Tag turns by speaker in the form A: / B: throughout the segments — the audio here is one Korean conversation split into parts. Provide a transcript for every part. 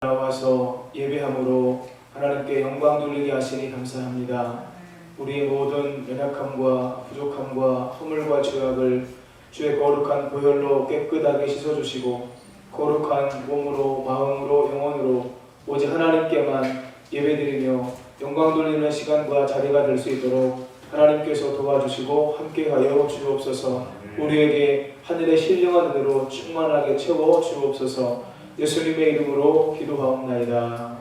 A: 나와서 예배함으로 하나님께 영광 돌리게 하시니 감사합니다. 우리의 모든 연약함과 부족함과 허물과 죄악을 주의 거룩한 보혈로 깨끗하게 씻어주시고 거룩한 몸으로 마음으로 영혼으로 오직 하나님께만 예배드리며 영광 돌리는 시간과 자리가 될 수 있도록 하나님께서 도와주시고 함께하여 주옵소서. 우리에게 하늘의 신령한 은혜로 충만하게 채워 주옵소서. 예수님의 이름으로 기도하옵나이다.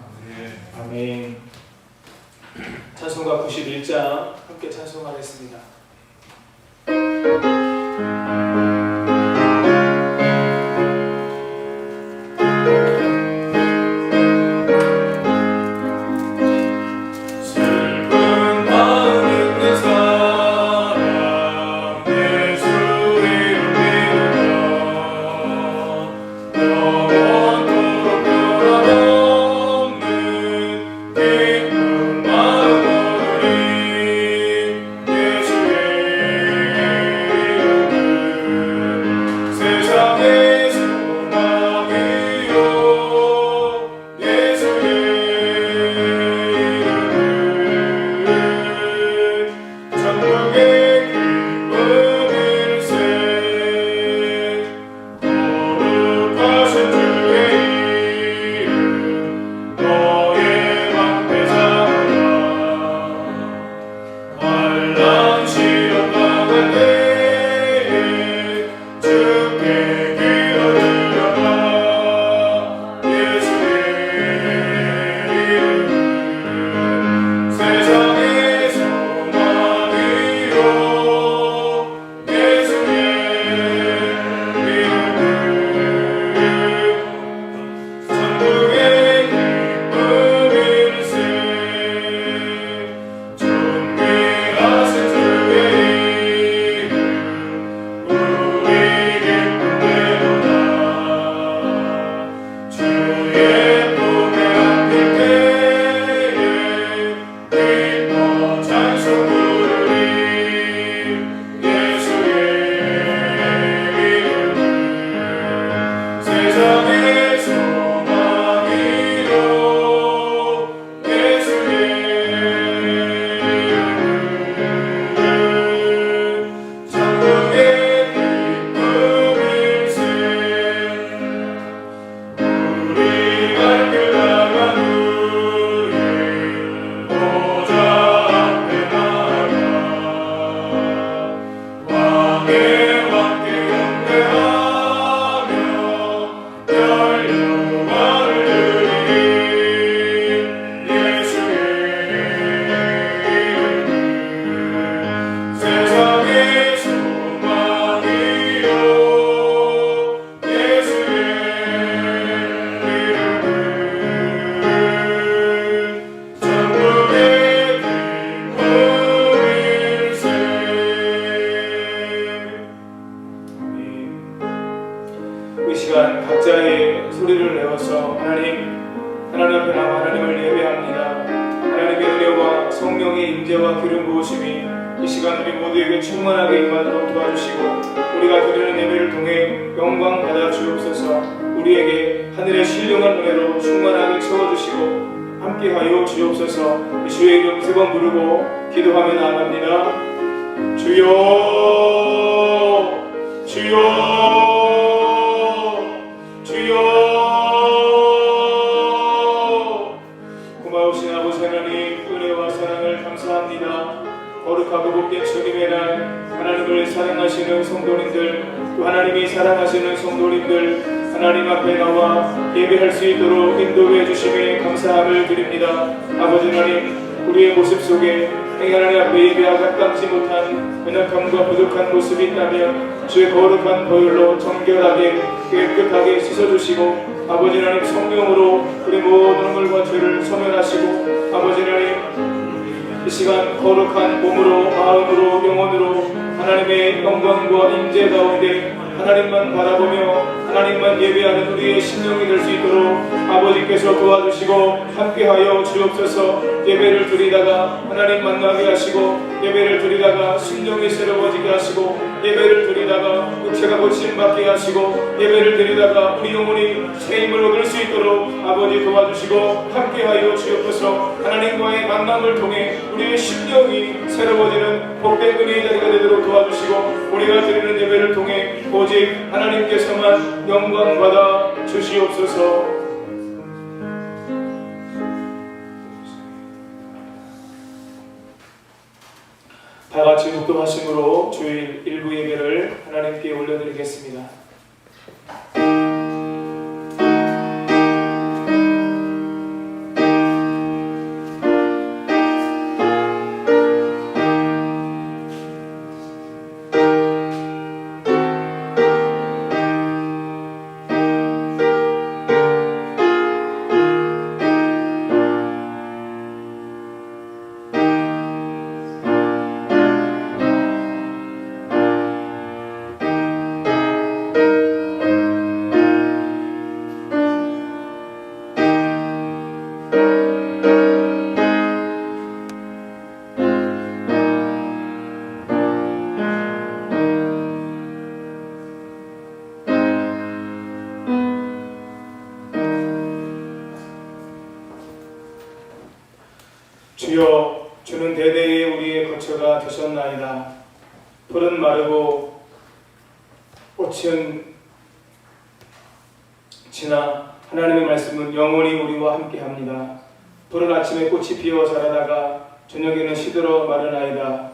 A: 아멘. 찬송가 91장 함께 찬송하겠습니다. 이 시간 각자의 소리를 내어서 하나님 앞에 나와 하나님을 예배합니다. 하나님의 은혜와 성령의 임재와 기름 부으심이 이 시간 우리 모두에게 충만하게 임하도록 도와주시고 우리가 드리는 예배를 통해 영광 받아 주옵소서. 우리에게 하늘의 신령한 은혜로 충만하게 채워주시고 함께하여 주옵소서. 주의 이름 세 번 부르고 기도하며 나아갑니다. 주여 주여 주여. 고마우신 아버지 하나님 은혜와 사랑을 감사합니다. 거룩하고 복된 주님의 날 하나님을 사랑하시는 성도님들 또 하나님이 사랑하시는 성도님들 하나님 앞에 나와 예배할 수 있도록 인도해 주심에 감사함을 드립니다. 아버지 하나님 우리의 모습 속에 하나님 앞에 예배하고 깜지 못한 연약함과 부족한 모습이 있다면 주의 거룩한 보혈로 정결하게 깨끗하게 씻어주시고 아버지 하나님 성령으로 우리 모든 허물과 죄를 소멸하시고 아버지 하나님 이 시간 거룩한 몸으로 마음으로 영혼으로 하나님의 영광과 임재 가운데 하나님만 바라보며 하나님만 예배하는 우리의 심령이 될 수 있도록 아버지께서 도와주시고 함께하여 주옵소서. 예배를 드리다가 하나님 만나게 하시고 예배를 드리다가 심령이 새로워지게 하시고 예배를 드리다가 육체가 고침받게 하시고 예배를 드리다가 우리 영혼이 새 힘을 얻을 수 있도록 아버지 도와주시고 함께하여 주옵소서. 하나님과의 만남을 통해 우리의 심령이 새로워지는 복된 은혜의 자리가 되도록 도와주시고 우리가 드리는 예배를 통해 오직 하나님께서만 영광 받아 주시옵소서. 다 같이 묵도하심으로 주일 일부 예배를 하나님께 올려드리겠습니다. 주여, 주는 대대에 우리의 거처가 되셨나이다. 풀은 마르고 꽃은 지나 하나님의 말씀은 영원히 우리와 함께합니다. 푸른 아침에 꽃이 피어 자라다가 저녁에는 시들어 마르나이다.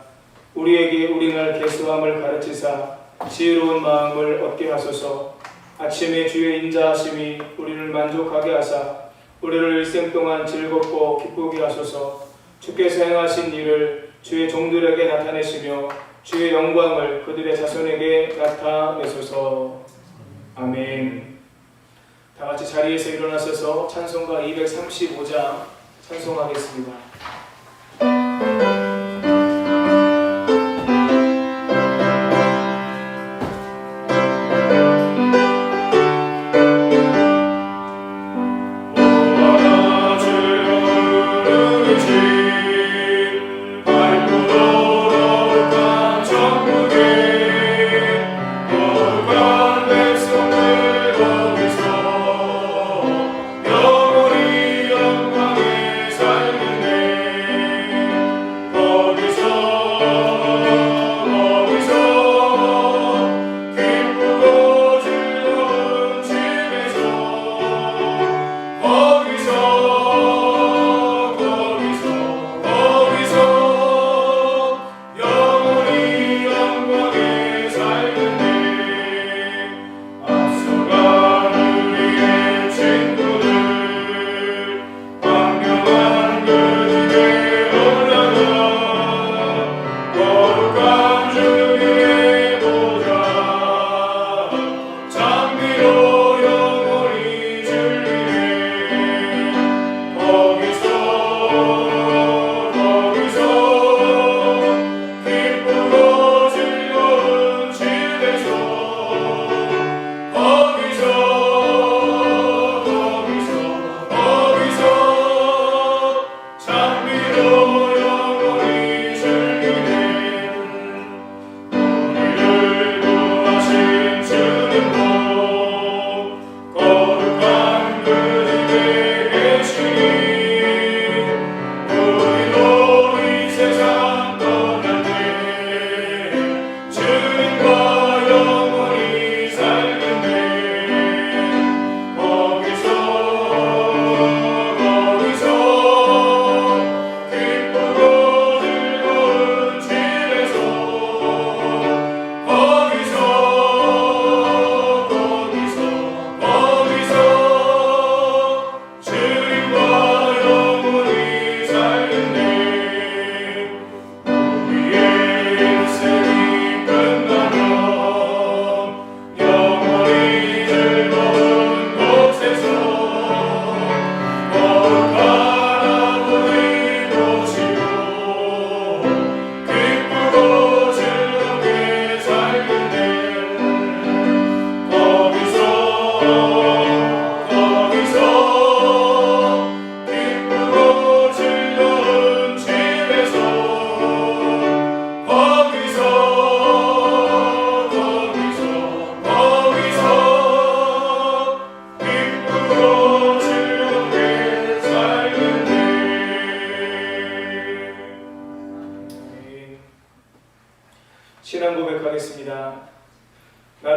A: 우리에게 우리날 계수함을 가르치사 지혜로운 마음을 얻게 하소서. 아침에 주의 인자하심이 우리를 만족하게 하사 우리를 일생 동안 즐겁고 기쁘게 하소서. 주께서 행하신 일을 주의 종들에게 나타내시며 주의 영광을 그들의 자손에게 나타내소서. 아멘. 다 같이 자리에서 일어나셔서 찬송가 235장 찬송하겠습니다.
B: 거기서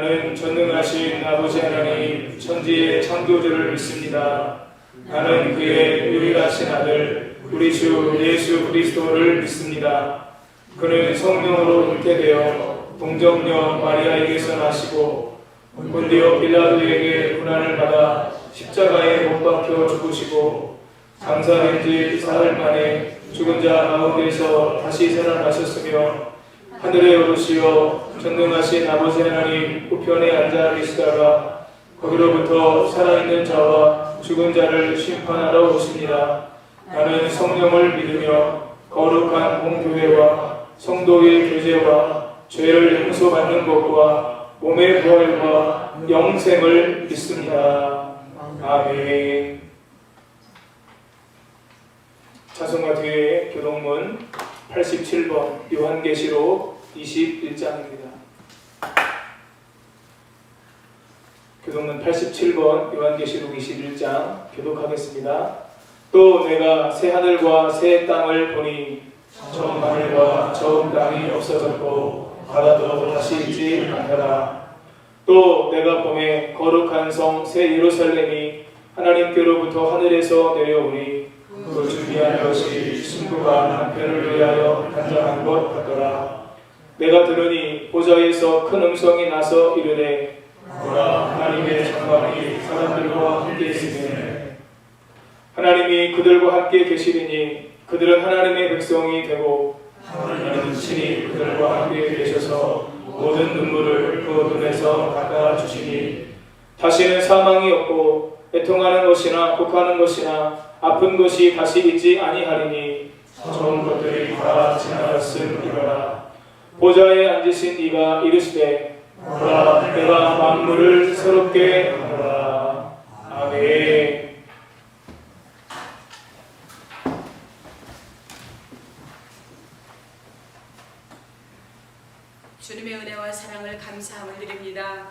A: 나는 전능하신 아버지 하나님 천지의 창조주를 믿습니다. 나는 그의 유일하신 아들 우리 주 예수 그리스도를 믿습니다. 그는 성령으로 잉태되어 동정녀 마리아에게서 나시고 본디오 빌라도에게 고난을 받아 십자가에 못 박혀 죽으시고 장사된 지 사흘 만에 죽은 자 가운데서 다시 살아나셨으며 하늘에 오르시어 전능하신 아버지 하나님 우편에 앉아 계시다가 거기로부터 살아있는 자와 죽은 자를 심판하러 오십니다. 나는 성령을 믿으며 거룩한 공교회와 성도의 교제와 죄를 용서받는 것과 몸의 부활과 영생을 믿습니다. 아멘. 찬송가 뒤에 교동문 87번 요한계시록 21장입니다. 교동문 87번 요한계시록 21장 교독하겠습니다. 또 내가 새 하늘과 새 땅을 보니 처음 하늘과 처음 땅이 없어졌고 바다도 다시 있지 않더라. 또 내가 보매 거룩한 성 새 예루살렘이 하나님께로부터 하늘에서 내려오니 그 준비한 것이 신부가 남편을 위하여 단장한 것 같더라. 내가 들으니 보좌에서 큰 음성이 나서 이르되 보라 하나님의 장관이 사람들과 함께 있으니 하나님이 그들과 함께 계시리니 그들은 하나님의 백성이 되고 하나님은 친히 그들과 함께 계셔서 모든 눈물을 그 눈에서 닦아주시니 다시는 사망이 없고 애통하는 것이나 곡하는 것이나 아픈 것이 다시 있지 아니하리니 좋은 것들이 다 지나갔음이로라. 보좌에 앉으신 이가 이르시되 보라 내가 만물을 새롭게 하노라. 아멘.
B: 주님의 은혜와 사랑을 감사함을 드립니다.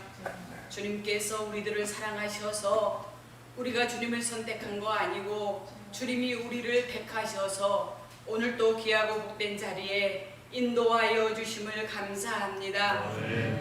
B: 주님께서 우리들을 사랑하셔서 우리가 주님을 선택한 거 아니고 주님이 우리를 택하셔서 오늘 또 귀하고 복된 자리에 인도하여 주심을 감사합니다.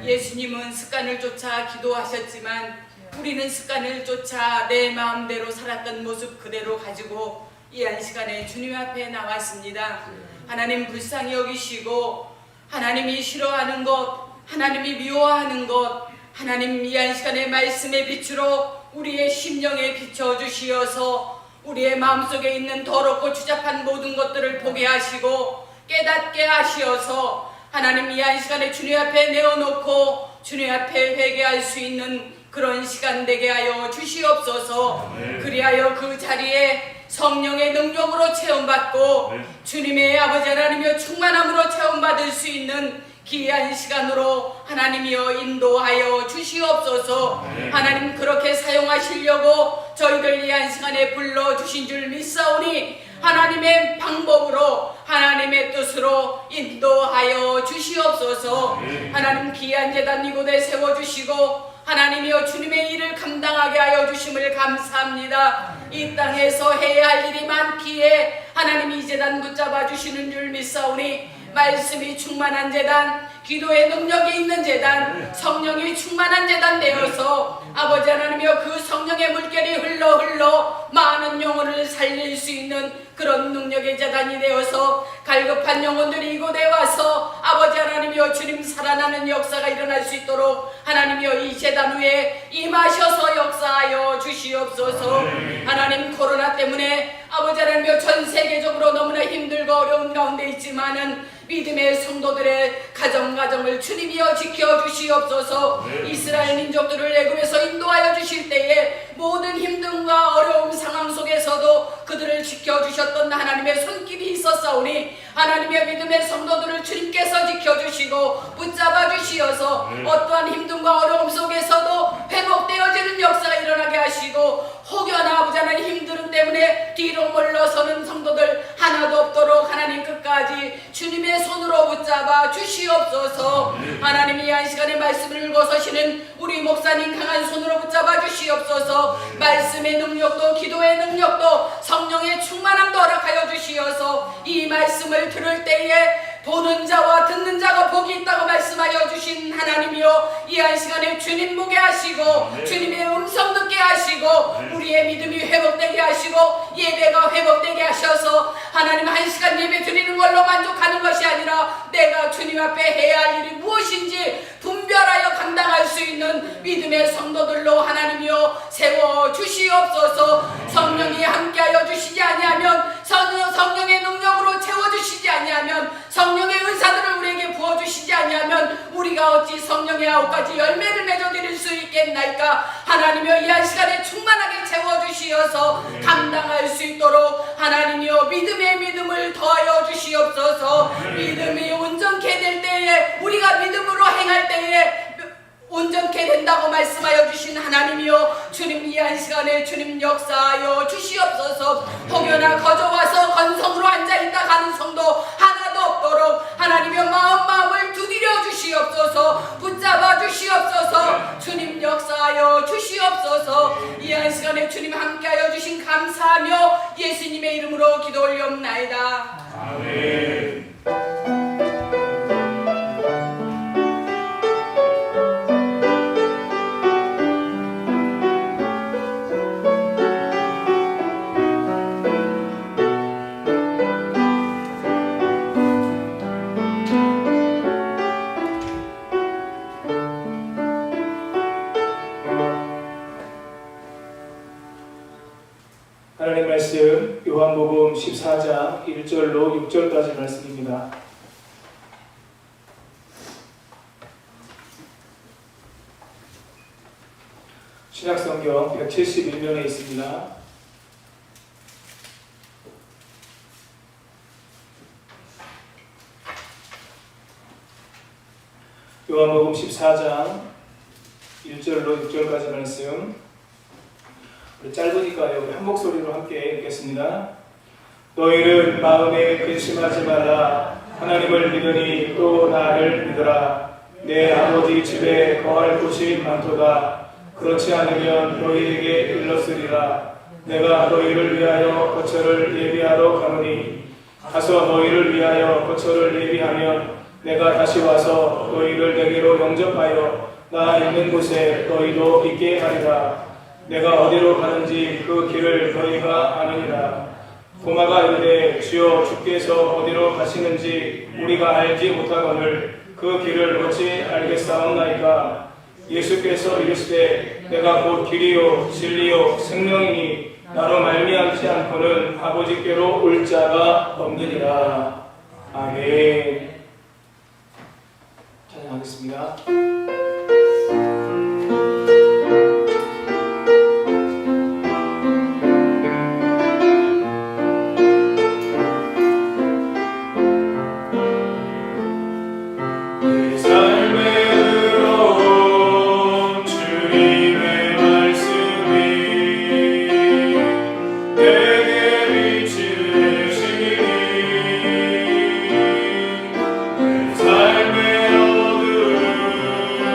B: 예수님은 습관을 쫓아 기도하셨지만 우리는 습관을 쫓아 내 마음대로 살았던 모습 그대로 가지고 이 한 시간에 주님 앞에 나왔습니다. 하나님 불쌍히 여기시고 하나님이 싫어하는 것, 하나님이 미워하는 것, 하나님 이 한 시간의 말씀의 빛으로 우리의 심령에 비춰주시어서 우리의 마음속에 있는 더럽고 추잡한 모든 것들을 보게 하시고 깨닫게 하시어서 하나님 이 한 시간에 주님 앞에 내어놓고 주님 앞에 회개할 수 있는 그런 시간 되게 하여 주시옵소서. 그리하여 그 자리에 성령의 능력으로 체험받고 주님의 아버지 하나님이여 충만함으로 체험받을 수 있는 귀한 시간으로 하나님이여 인도하여 주시옵소서. 하나님 그렇게 사용하시려고 저희들 이 한 시간에 불러주신 줄 믿사오니 하나님의 방법으로 하나님의 뜻으로 인도하여 주시옵소서. 하나님 귀한 제단 이곳에 세워주시고 하나님이여 주님의 일을 감당하게 하여 주심을 감사합니다. 이 땅에서 해야 할 일이 많기에 하나님이 이 제단 붙잡아 주시는 줄 믿사오니 말씀이 충만한 제단, 기도의 능력이 있는 제단, 성령이 충만한 제단 되어서 아버지 하나님이여 그 성령의 물결이 흘러 많은 영혼을 살릴 수 있는 그런 능력의 제단이 되어서 갈급한 영혼들이 이곳에 와서 아버지 하나님이여 주님 살아나는 역사가 일어날 수 있도록 하나님이여 이 제단 위에 임하셔서 역사하여 주시옵소서. 하나님 코로나 때문에 아버지 하나님이여 전 세계적으로 너무나 힘들고 어려운 가운데 있지만은 믿음의 성도들의 가정을 주님이여 지켜주시옵소서. 이스라엘 민족들을 애굽에서 인도하여 주실 때에 모든 힘듦과 어려움 상황 속에서도 그들을 지켜주셨던 하나님의 손길이 있었사오니 하나님의 믿음의 성도들을 주님께서 지켜주시고 붙잡아 주시어서 어떠한 힘듦과 어려움 속에서도 회복되어지는 역사가 일어나게 하시고 혹여나 아버지 하나님 힘듦 때문에 뒤로 물러서는 성도들 하나도 없도록 하나님 끝까지 주님의 손으로 붙잡아 주시옵소서. 하나님 이 한 시간에 말씀을 읽어서시는 우리 목사님 강한 손으로 붙잡아 주시옵소서. 말씀의 능력도 기도의 능력도 성령의 충만함도 허락하여 주시어서 이 말씀을 들을 때에 보는 자와 듣는 자가 복이 있다고 말씀하여 주신 하나님이여, 이 한 시간에 주님 보게 하시고 주님의 음성 듣게 하시고 우리의 믿음이 회복되게 하시고 예배가 회복되게 하셔서 하나님 한 시간 예배 드리는 걸로 만족하는 것이 아니라 내가 주님 앞에 해야 할 일이 무엇인지 분별하여 감당할 수 있는 믿음의 성도들로 하나님이여 세워 주시옵소서. 성령이 함께하여 주시지 아니하면, 성령의 능력으로 채워주시지 아니하면, 성령의 은사들을 우리에게 부어주시지 아니하면 우리가 어찌 성령의 9가지 열매를 맺어드릴 수 있겠나이까. 하나님이여, 이 한 시간에 충만하게 채워주시어서 감당할 수 있도록 하나님이여 믿음의 믿음을 더하여 주시옵소서. 믿음이 온전케 될 때에, 우리가 믿음으로 행할 때에 온전케 된다고 말씀하여 주신 하나님이여, 주님 이 한 시간에 주님 역사하여 주시옵소서. 혹여나 거저와서 건성으로 앉아있다 가는 성도 하나도 없도록 하나님이여 마음을 두드려 주시옵소서. 붙잡아 주시옵소서. 주님 역사하여 주시옵소서. 이 한 시간에 주님 함께하여 주신 감사하며 예수님의 이름으로 기도 올려옵나이다.
A: 아멘. 하나님 말씀 요한복음 14장 1절로 6절까지 말씀입니다. 신약성경 171면에 있습니다. 요한복음 14장 1절로 6절까지 말씀, 우리 짧으니까요, 우리 한 목소리로 함께 읽겠습니다. 너희는 마음에 근심하지 말라. 하나님을 믿으니 또 나를 믿으라. 내 아버지 집에 거할 곳이 많도다. 그렇지 않으면 너희에게 일렀으리라. 내가 너희를 위하여 거처를 예비하러 가노니 가서 너희를 위하여 거처를 예비하면 내가 다시 와서 너희를 내게로 영접하여 나 있는 곳에 너희도 있게 하리라. 내가 어디로 가는지 그 길을 너희가 아느니라. 도마가 이르되 주여 주께서 어디로 가시는지 우리가 알지 못하거늘 그 길을 어찌 알겠사옵나이까. 예수께서 이르시되 내가 곧 길이요 진리요 생명이니 나로 말미암지 않고는 아버지께로 올 자가 없느니라. 아멘. 찬양하겠습니다.
C: 삶의 어둠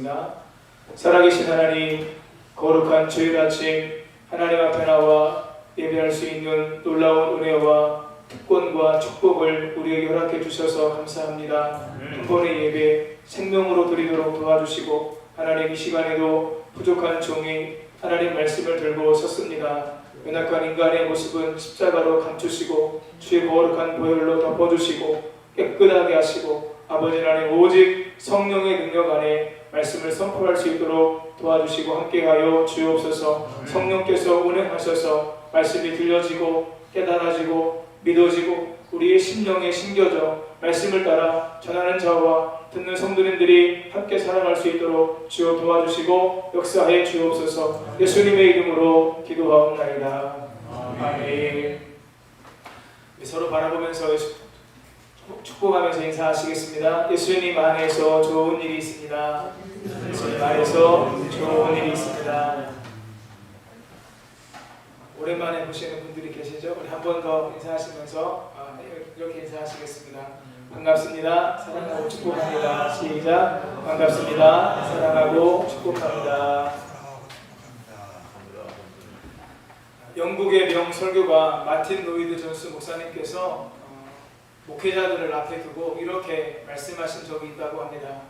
A: 기도하겠습니다. 살아계신 하나님, 거룩한 주일 아침 하나님 앞에 나와 예배할 수 있는 놀라운 은혜와 특권과 축복을 우리에게 허락해 주셔서 감사합니다. 한 번의 예배 생명으로 드리도록 도와주시고 하나님 이 시간에도 부족한 종이 하나님 말씀을 들고 섰습니다. 연약한 인간의 모습은 십자가로 감추시고 주의 거룩한 보혈로 덮어주시고 깨끗하게 하시고 아버지 하나님 오직 성령의 능력 안에 말씀을 선포할 수 있도록 도와주시고 함께하여 주옵소서. 성령께서 운행하셔서 말씀이 들려지고 깨달아지고 믿어지고 우리의 심령에 심겨져 말씀을 따라 전하는 자와 듣는 성도님들이 함께 살아갈 수 있도록 주여 도와주시고 역사해 주옵소서. 예수님의 이름으로 기도하옵나이다. 아멘. 서로 바라보면서 축복하면서 인사하시겠습니다. 예수님 안에서 좋은 일이 있습니다. 예수님 안에서 좋은 일이 있습니다. 오랜만에 보시는 분들이 계시죠? 우리 한 번 더 인사하시면서 이렇게 인사하시겠습니다. 반갑습니다. 사랑하고 축복합니다. 시작. 반갑습니다. 사랑하고 축복합니다. 영국의 명설교가 마틴 로이드 존스 목사님께서 목회자들을 앞에 두고 이렇게 말씀하신 적이 있다고 합니다.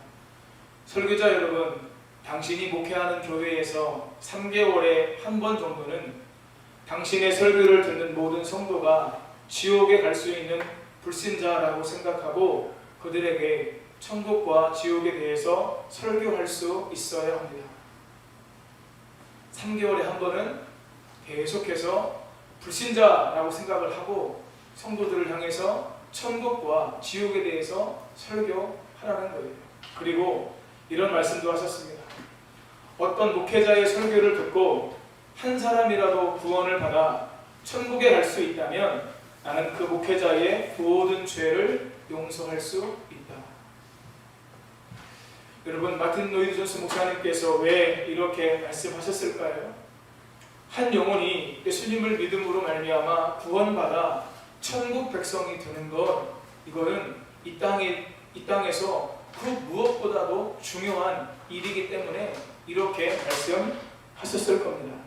A: 설교자 여러분, 당신이 목회하는 교회에서 3개월에 한 번 정도는 당신의 설교를 듣는 모든 성도가 지옥에 갈 수 있는 불신자라고 생각하고 그들에게 천국과 지옥에 대해서 설교할 수 있어야 합니다. 3개월에 한 번은 계속해서 불신자라고 생각을 하고 성도들을 향해서 천국과 지옥에 대해서 설교하라는 거예요. 그리고 이런 말씀도 하셨습니다. 어떤 목회자의 설교를 듣고 한 사람이라도 구원을 받아 천국에 갈 수 있다면 나는 그 목회자의 모든 죄를 용서할 수 있다. 여러분, 마틴 로이드 존스 목사님께서 왜 이렇게 말씀하셨을까요? 한 영혼이 예수님을 믿음으로 말미암아 구원받아 천국 백성이 되는 것, 이거는 이 땅에서 그 무엇보다도 중요한 일이기 때문에 이렇게 말씀하셨을 겁니다.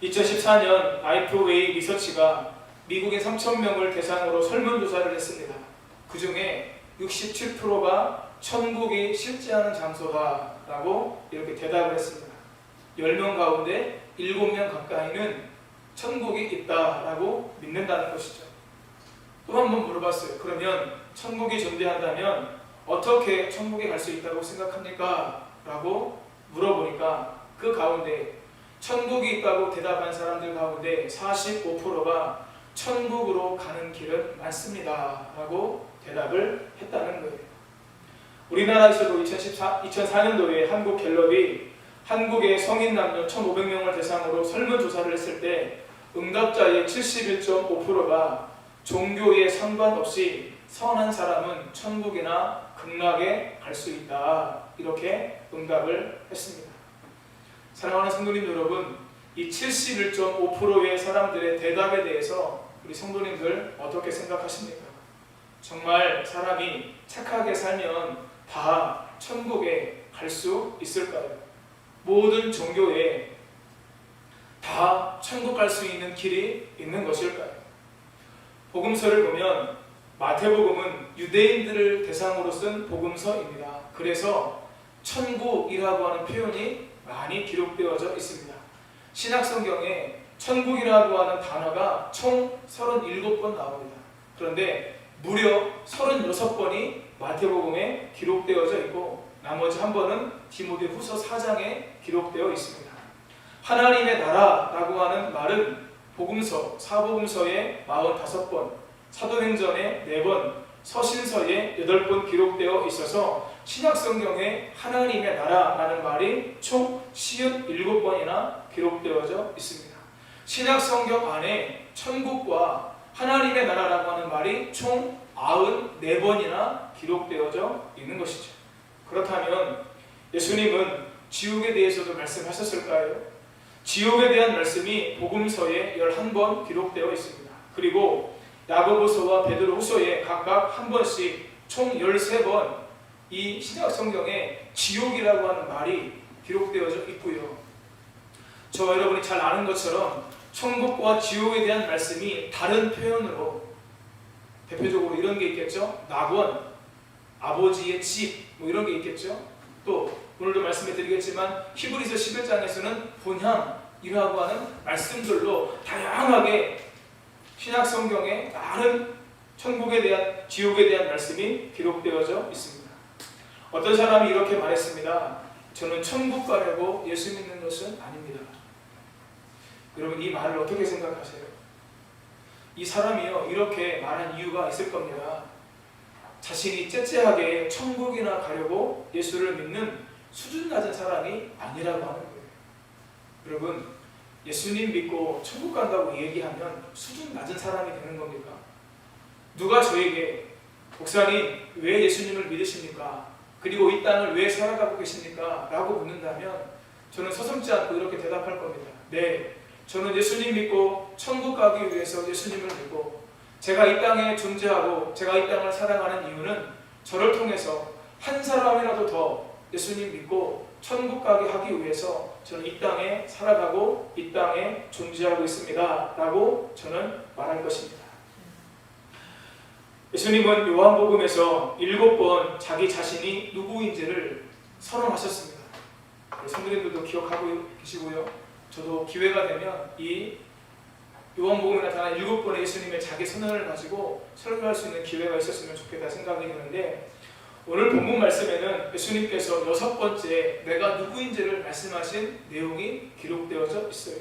A: 2014년 아이프웨이 리서치가 미국의 3,000명을 대상으로 설문조사를 했습니다. 그 중에 67%가 천국이 실제하는 장소다라고 이렇게 대답을 했습니다. 10명 가운데 7명 가까이는 천국이 있다라고 믿는다는 것이죠. 또 한 번 물어봤어요. 그러면 천국이 존재한다면 어떻게 천국에 갈 수 있다고 생각합니까? 라고 물어보니까 그 가운데 천국이 있다고 대답한 사람들 가운데 45%가 천국으로 가는 길은 많습니다 라고 대답을 했다는 거예요. 우리나라에서도 2004년도에 한국갤럽이 한국의 성인 남녀 1,500명을 대상으로 설문조사를 했을 때 응답자의 71.5%가 종교에 상관없이 선한 사람은 천국이나 극락에 갈 수 있다, 이렇게 응답을 했습니다. 사랑하는 성도님 여러분, 이 71.5%의 사람들의 대답에 대해서 우리 성도님들 어떻게 생각하십니까? 정말 사람이 착하게 살면 다 천국에 갈 수 있을까요? 모든 종교에 다 천국 갈 수 있는 길이 있는 것일까요? 복음서를 보면 마태복음은 유대인들을 대상으로 쓴 복음서입니다. 그래서 천국이라고 하는 표현이 많이 기록되어져 있습니다. 신약성경에 천국이라고 하는 단어가 총 37번 나옵니다. 그런데 무려 36번이 마태복음에 기록되어져 있고 나머지 한 번은 디모데후서 4장에 기록되어 있습니다. 하나님의 나라라고 하는 말은 복음서, 사복음서에 45번, 사도행전에 4번, 서신서에 8번 기록되어 있어서 신약성경에 하나님의 나라라는 말이 총 57번이나 기록되어져 있습니다. 신약성경 안에 천국과 하나님의 나라라고 하는 말이 총 94번이나 기록되어져 있는 것이죠. 그렇다면 예수님은 지옥에 대해서도 말씀하셨을까요? 지옥에 대한 말씀이 복음서에 11번 기록되어 있습니다. 그리고 야고보서와 베드로후서에 각각 한 번씩 총 13번 이 신약 성경에 지옥이라고 하는 말이 기록되어져 있고요. 저와 여러분이 잘 아는 것처럼 천국과 지옥에 대한 말씀이 다른 표현으로 대표적으로 이런 게 있겠죠. 낙원, 아버지의 집, 뭐 이런 게 있겠죠. 또 오늘도 말씀해 드리겠지만 히브리서 11장에서는 본향이라고 하는 말씀들로 다양하게 신약 성경에 많은 천국에 대한, 지옥에 대한 말씀이 기록되어져 있습니다. 어떤 사람이 이렇게 말했습니다. 저는 천국 가려고 예수 믿는 것은 아닙니다. 여러분, 이 말을 어떻게 생각하세요? 이 사람이요, 이렇게 말한 이유가 있을 겁니다. 자신이 째째하게 천국이나 가려고 예수를 믿는 수준 낮은 사람이 아니라고 하는 거예요. 여러분, 예수님 믿고 천국 간다고 얘기하면 수준 낮은 사람이 되는 겁니까? 누가 저에게 목사님 왜 예수님을 믿으십니까? 그리고 이 땅을 왜 살아가고 계십니까? 라고 묻는다면 저는 서슴지 않고 이렇게 대답할 겁니다. 네, 저는 예수님 믿고 천국 가기 위해서 예수님을 믿고 제가 이 땅에 존재하고 제가 이 땅을 살아가는 이유는 저를 통해서 한 사람이라도 더 예수님 믿고 천국 가게 하기 위해서 저는 이 땅에 살아가고 이 땅에 존재하고 있습니다. 라고 저는 말할 것입니다. 예수님은 요한복음에서 7번 자기 자신이 누구인지를 선언하셨습니다. 성도님들도 기억하고 계시고요. 저도 기회가 되면 이 요한복음에 나타난 7번의 예수님의 자기 선언을 가지고 설교할 수 있는 기회가 있었으면 좋겠다 생각이 드는데, 오늘 본문 말씀에는 예수님께서 6번째 내가 누구인지를 말씀하신 내용이 기록되어져 있어요.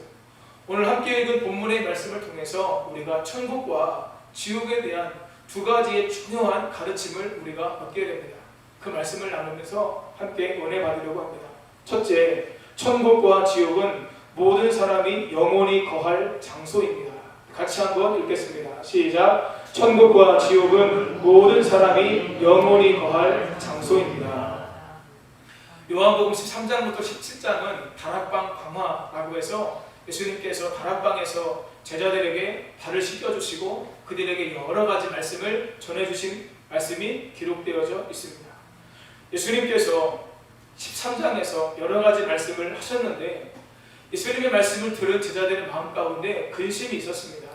A: 오늘 함께 읽은 본문의 말씀을 통해서 우리가 천국과 지옥에 대한 두 가지의 중요한 가르침을 우리가 얻게 됩니다. 그 말씀을 나누면서 함께 은혜 받으려고 합니다. 첫째, 천국과 지옥은 모든 사람이 영원히 거할 장소입니다. 같이 한번 읽겠습니다. 시작. 천국과 지옥은 모든 사람이 영원히 거할 장소입니다. 요한복음 13장부터 17장은 다락방 강화라고 해서 예수님께서 다락방에서 제자들에게 발을 씻겨주시고 그들에게 여러 가지 말씀을 전해주신 말씀이 기록되어져 있습니다. 예수님께서 13장에서 여러 가지 말씀을 하셨는데 예수님의 말씀을 들은 제자들의 마음 가운데 근심이 있었습니다.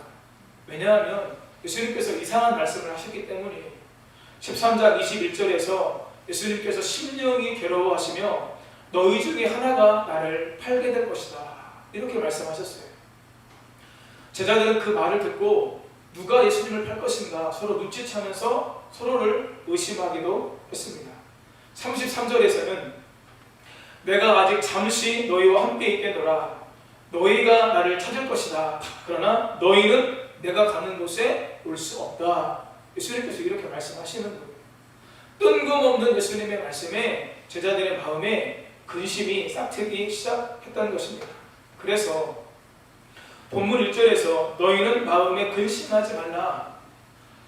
A: 왜냐하면 예수님께서 이상한 말씀을 하셨기 때문이에요. 13장 21절에서 예수님께서 심령이 괴로워하시며 너희 중에 하나가 나를 팔게 될 것이다, 이렇게 말씀하셨어요. 제자들은 그 말을 듣고 누가 예수님을 팔 것인가 서로 눈치채면서 서로를 의심하기도 했습니다. 33절에서는 내가 아직 잠시 너희와 함께 있겠노라. 너희가 나를 찾을 것이다. 그러나 너희는 내가 가는 곳에 올 수 없다. 예수님께서 이렇게 말씀하시는 거예요. 뜬금없는 예수님의 말씀에 제자들의 마음에 근심이 싹트기 시작했다는 것입니다. 그래서 본문 1절에서 너희는 마음에 근심하지 말라.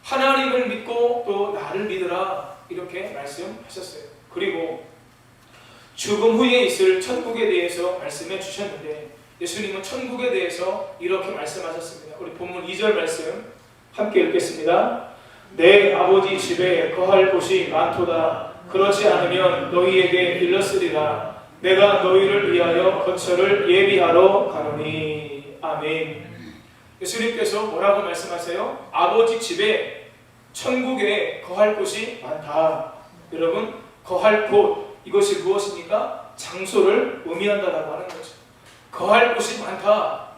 A: 하나님을 믿고 또 나를 믿으라. 이렇게 말씀하셨어요. 그리고 죽음 후에 있을 천국에 대해서 말씀해 주셨는데 예수님은 천국에 대해서 이렇게 말씀하셨습니다. 우리 본문 2절 말씀 함께 읽겠습니다. 내 아버지 집에 거할 곳이 많도다. 그렇지 않으면 너희에게 일렀으리라. 내가 너희를 위하여 거처를 예비하러 가노니. 아멘. 예수님께서 뭐라고 말씀하세요? 아버지 집에 천국에 거할 곳이 많다. 여러분, 거할 곳, 이것이 무엇입니까? 장소를 의미한다라고 하는 거죠. 거할 곳이 많다.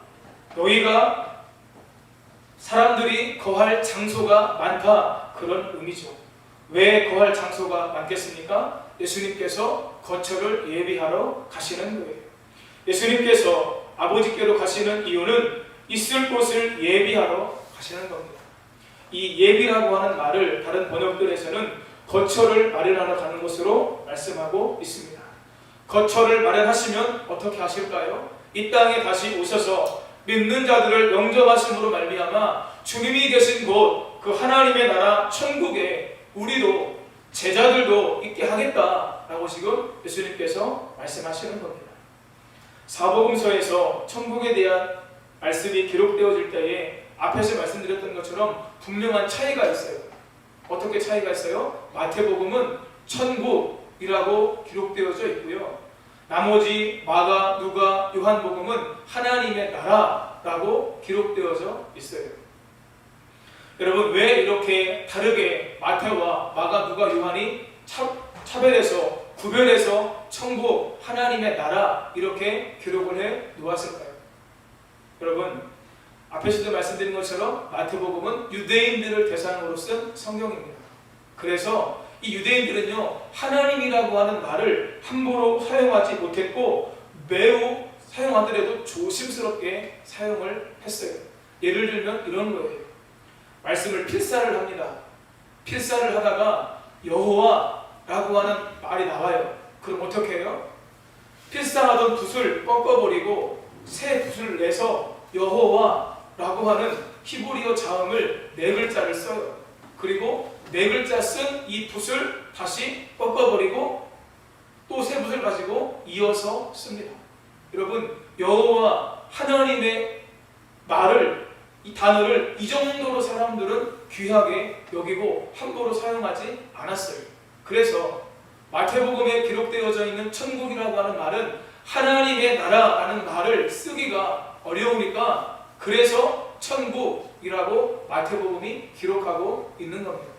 A: 너희가 사람들이 거할 장소가 많다, 그런 의미죠. 왜 거할 장소가 많겠습니까? 예수님께서 거처를 예비하러 가시는 거예요. 예수님께서 아버지께로 가시는 이유는 있을 곳을 예비하러 가시는 겁니다. 이 예비라고 하는 말을 다른 번역들에서는 거처를 마련하러 가는 것으로 말씀하고 있습니다. 거처를 마련하시면 어떻게 하실까요? 이 땅에 다시 오셔서 믿는 자들을 영접하심으로 말미암아 주님이 계신 곳, 그 하나님의 나라 천국에 우리도 제자들도 있게 하겠다라고 지금 예수님께서 말씀하시는 겁니다. 사복음서에서 천국에 대한 말씀이 기록되어질 때에 앞에서 말씀드렸던 것처럼 분명한 차이가 있어요. 어떻게 차이가 있어요? 마태복음은 천국이라고 기록되어져 있고요. 나머지 마가, 누가, 요한복음은 하나님의 나라라고 기록되어져 있어요. 여러분, 왜 이렇게 다르게 마태와 마가, 누가, 요한이 차별해서 구별해서 천국, 하나님의 나라 이렇게 기록을 해 놓았을까요? 여러분, 앞에서도 말씀드린 것처럼 마태복음은 유대인들을 대상으로 쓴 성경입니다. 그래서 이 유대인들은요, 하나님이라고 하는 말을 함부로 사용하지 못했고 매우 사용하더라도 조심스럽게 사용을 했어요. 예를 들면 이런 거예요. 말씀을 필사를 합니다. 필사를 하다가 여호와라고 하는 말이 나와요. 그럼 어떻게 해요? 필사하던 붓을 꺾어버리고 새 붓을 내서 여호와라고 하는 히브리어 자음을 4글자를 써요. 그리고 4글자 쓴 이 붓을 다시 꺾어버리고 또 새 붓을 가지고 이어서 씁니다. 여러분, 여호와 하나님의 말을, 이 단어를 이 정도로 사람들은 귀하게 여기고 함부로 사용하지 않았어요. 그래서 마태복음에 기록되어져 있는 천국이라고 하는 말은 하나님의 나라라는 말을 쓰기가 어려우니까 그래서 천국이라고 마태복음이 기록하고 있는 겁니다.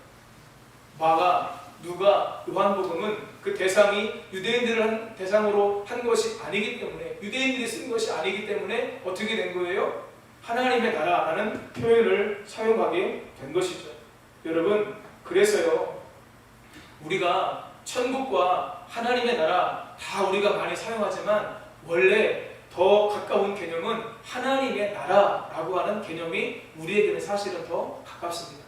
A: 마가, 누가, 요한복음은 그 대상이 유대인들을 대상으로 한 것이 아니기 때문에, 유대인들이 쓴 것이 아니기 때문에 어떻게 된 거예요? 하나님의 나라라는 표현을 사용하게 된 것이죠. 여러분, 그래서요, 우리가 천국과 하나님의 나라 다 우리가 많이 사용하지만 원래 더 가까운 개념은 하나님의 나라라고 하는 개념이 우리에게는 사실은 더 가깝습니다.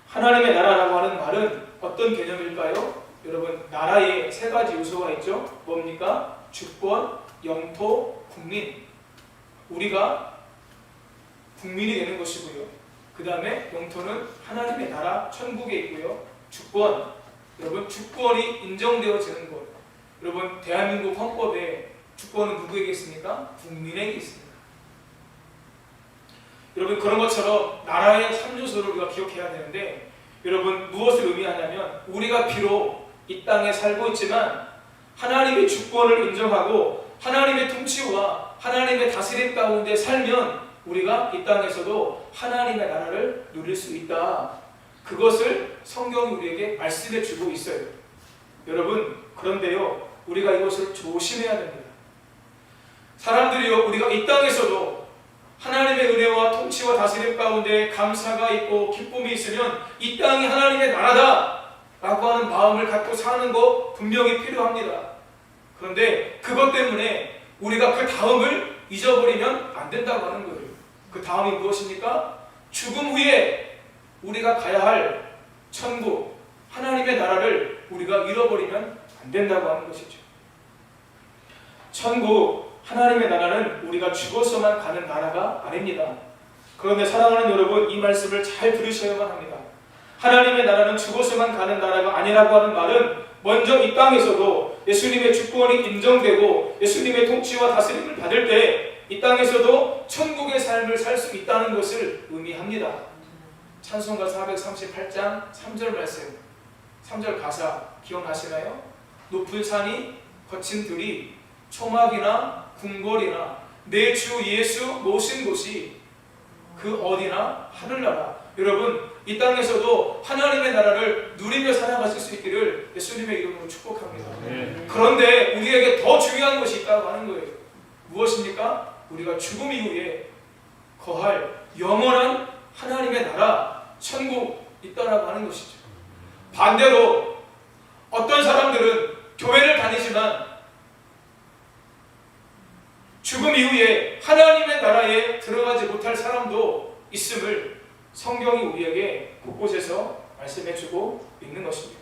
A: 하나님의 나라라고 하는 말은 어떤 개념일까요? 여러분, 나라에 3가지 요소가 있죠. 뭡니까? 주권, 영토, 국민. 우리가 국민이 되는 것이고요. 그 다음에 영토는 하나님의 나라, 천국에 있고요. 주권, 여러분, 주권이 인정되어지는 것. 여러분, 대한민국 헌법에 주권은 누구에게 있습니까? 국민에게 있습니다. 여러분, 그런 것처럼 나라의 3요소를 우리가 기억해야 되는데, 여러분, 무엇을 의미하냐면 우리가 비록 이 땅에 살고 있지만 하나님의 주권을 인정하고 하나님의 통치와 하나님의 다스림 가운데 살면 우리가 이 땅에서도 하나님의 나라를 누릴 수 있다. 그것을 성경이 우리에게 말씀해 주고 있어요. 여러분, 그런데요, 우리가 이것을 조심해야 됩니다. 사람들이요, 우리가 이 땅에서도 하나님의 은혜와 통치와 다스림 가운데 감사가 있고 기쁨이 있으면 이 땅이 하나님의 나라다 라고 하는 마음을 갖고 사는 거 분명히 필요합니다. 그런데 그것 때문에 우리가 그 다음을 잊어버리면 안 된다고 하는 거예요. 그 다음이 무엇입니까? 죽음 후에 우리가 가야 할 천국, 하나님의 나라를 우리가 잃어버리면 안 된다고 하는 것이죠. 천국, 하나님의 나라는 우리가 죽어서만 가는 나라가 아닙니다. 그런데 사랑하는 여러분, 이 말씀을 잘 들으셔야만 합니다. 하나님의 나라는 죽어서만 가는 나라가 아니라고 하는 말은 먼저 이 땅에서도 예수님의 주권이 인정되고 예수님의 통치와 다스림을 받을 때 이 땅에서도 천국의 삶을 살 수 있다는 것을 의미합니다. 찬송가 438장 3절 말씀, 3절 가사 기억나시나요? 높은 산이 거친 들이 초막이나 궁궐이나 내 주 예수 모신 곳이 그 어디나 하늘나라. 여러분, 이 땅에서도 하나님의 나라를 누리며 살아가실 수 있기를 예수님의 이름으로 축복합니다. 그런데 우리에게 더 중요한 것이 있다고 하는 거예요. 무엇입니까? 우리가 죽음 이후에 거할 영원한 하나님의 나라, 천국 있다라고 하는 것이죠. 반대로 어떤 사람들은 교회를 다니지만 죽음 이후에 하나님의 나라에 들어가지 못할 사람도 있음을 성경이 우리에게 곳곳에서 말씀해주고 있는 것입니다.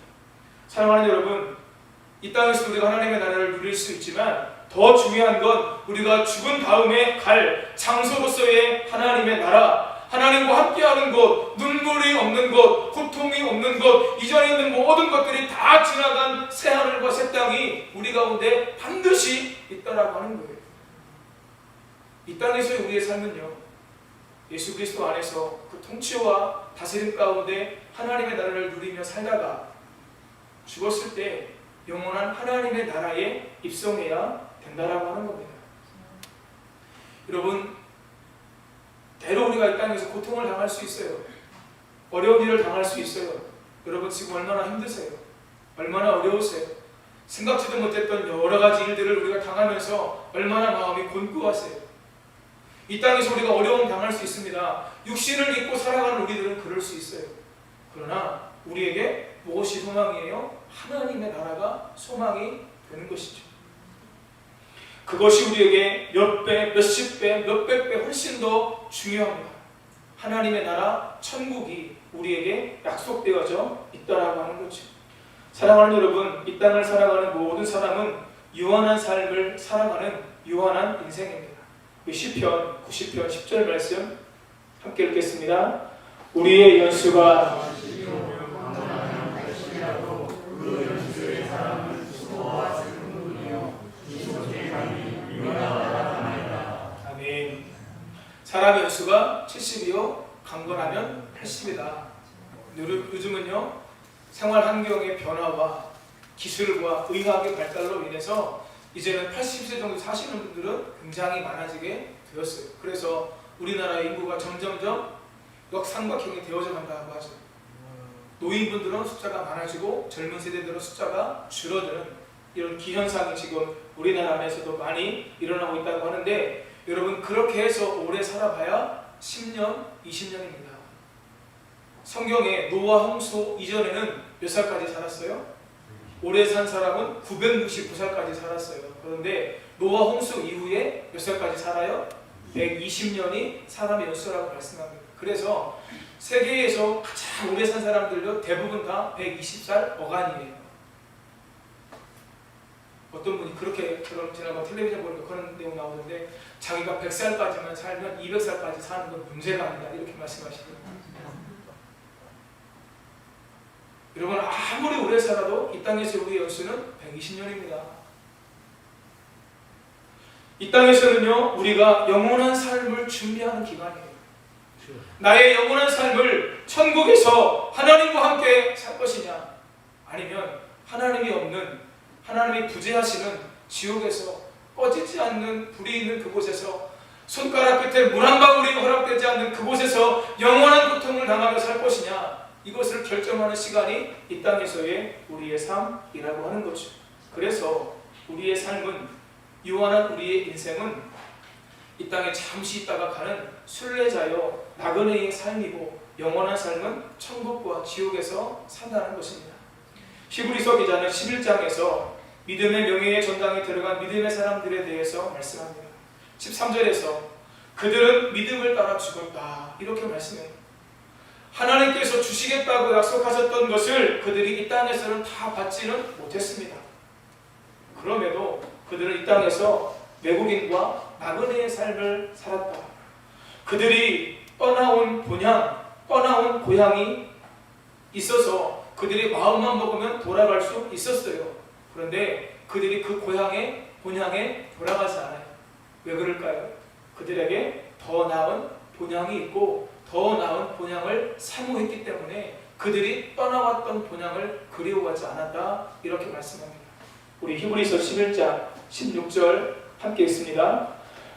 A: 사랑하는 여러분, 이 땅에서 우리가 하나님의 나라를 누릴 수 있지만 더 중요한 건 우리가 죽은 다음에 갈 장소로서의 하나님의 나라, 하나님과 함께하는 곳, 눈물이 없는 곳, 고통이 없는 곳, 이전에 있는 모든 것들이 다 지나간 새하늘과 새 땅이 우리 가운데 반드시 있다라고 하는 거예요. 이 땅에서의 우리의 삶은요, 예수 그리스도 안에서 그 통치와 다스림 가운데 하나님의 나라를 누리며 살다가 죽었을 때 영원한 하나님의 나라에 입성해야 된다라고 하는 겁니다. 여러분, 때로 우리가 이 땅에서 고통을 당할 수 있어요. 어려운 일을 당할 수 있어요. 여러분 지금 얼마나 힘드세요? 얼마나 어려우세요? 생각지도 못했던 여러 가지 일들을 우리가 당하면서 얼마나 마음이 곤고하세요? 이 땅에서 우리가 어려움 당할 수 있습니다. 육신을 입고 살아가는 우리들은 그럴 수 있어요. 그러나 우리에게 무엇이 소망이에요? 하나님의 나라가 소망이 되는 것이죠. 그것이 우리에게 몇 배, 몇십 배, 몇백 배 훨씬 더 중요합니다. 하나님의 나라, 천국이 우리에게 약속되어져 있다라고 하는 거죠. 사랑하는 여러분, 이 땅을 살아가는 모든 사람은 유한한 삶을 살아가는 유한한 인생입니다. 시편 90편 10절 말씀 함께 읽겠습니다. 우리의 연수가 아멘. 사람의 연수가 70이요 강건하면 80이다. 요즘은요 생활 환경의 변화와 기술과 의학의 발달로 인해서 이제는 80세 정도 사시는 분들은 굉장히 많아지게 되었어요. 그래서 우리나라의 인구가 점점점 역삼각형이 되어져 간다고 하죠. 노인분들은 숫자가 많아지고 젊은 세대들은 숫자가 줄어드는 이런 기현상이 지금 우리나라 안에서도 많이 일어나고 있다고 하는데, 여러분 그렇게 해서 오래 살아봐야 10년, 20년입니다. 성경에 노아 홍수 이전에는 몇 살까지 살았어요? 오래 산 사람은 969살까지 살았어요. 그런데 노아 홍수 이후에 몇 살까지 살아요? 120년이 사람의 연수라고 말씀합니다. 그래서 세계에서 가장 오래 산 사람들도 대부분 다 120살 어간이에요. 어떤 분이 그렇게, 그런 지나가 텔레비전 보니까 그런 내용 나오는데, 자기가 100살까지만 살면 200살까지 사는 건 문제가 아니다 이렇게 말씀하시더라고요. 여러분 아무리 오래 살아도 이 땅에서 우리의 연수는 120년입니다. 이 땅에서는요 우리가 영원한 삶을 준비하는 기간이에요. 나의 영원한 삶을 천국에서 하나님과 함께 살 것이냐, 아니면 하나님이 없는, 하나님이 부재하시는 지옥에서 꺼지지 않는 불이 있는 그곳에서 손가락 끝에 물 한 방울이 허락되지 않는 그곳에서 영원한 고통을 당하며 살 것이냐, 이것을 결정하는 시간이 이 땅에서의 우리의 삶이라고 하는 거죠. 그래서 우리의 삶은, 유한한 우리의 인생은 이 땅에 잠시 있다가 가는 순례자여 나그네의 삶이고, 영원한 삶은 천국과 지옥에서 산다는 것입니다. 히브리서 기자는 11장에서 믿음의 명예의 전당에 들어간 믿음의 사람들에 대해서 말씀합니다. 13절에서 그들은 믿음을 따라 죽었다 이렇게 말씀해요. 하나님께서 주시겠다고 약속하셨던 것을 그들이 이 땅에서는 다 받지는 못했습니다. 그럼에도 그들은 이 땅에서 외국인과 나그네의 삶을 살았다. 그들이 떠나온 본향, 떠나온 고향이 있어서 그들이 마음만 먹으면 돌아갈 수 있었어요. 그런데 그들이 그 고향에, 본향에 돌아가지 않아요. 왜 그럴까요? 그들에게 더 나은 본향이 있고 더 나은 본향을 사모했기 때문에 그들이 떠나왔던 본향을 그리워하지 않았다 이렇게 말씀합니다. 우리 히브리서 11장 16절 함께 읽습니다.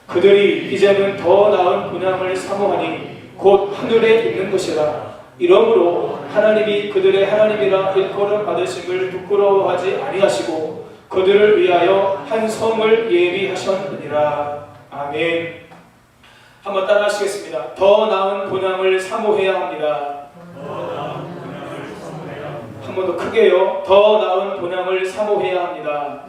A: 그들이 이제는 더 나은 본향을 사모하니 곧 하늘에 있는 것이라. 이러므로 하나님이 그들의 하나님이라 일컬음 받으심을 부끄러워하지 아니하시고 그들을 위하여 한 성을 예비하셨느니라. 아멘. 한번 따라 하시겠습니다. 더 나은 본향을 사모해야 합니다. 한 번 더 크게요. 더 나은 본향을 사모해야 합니다.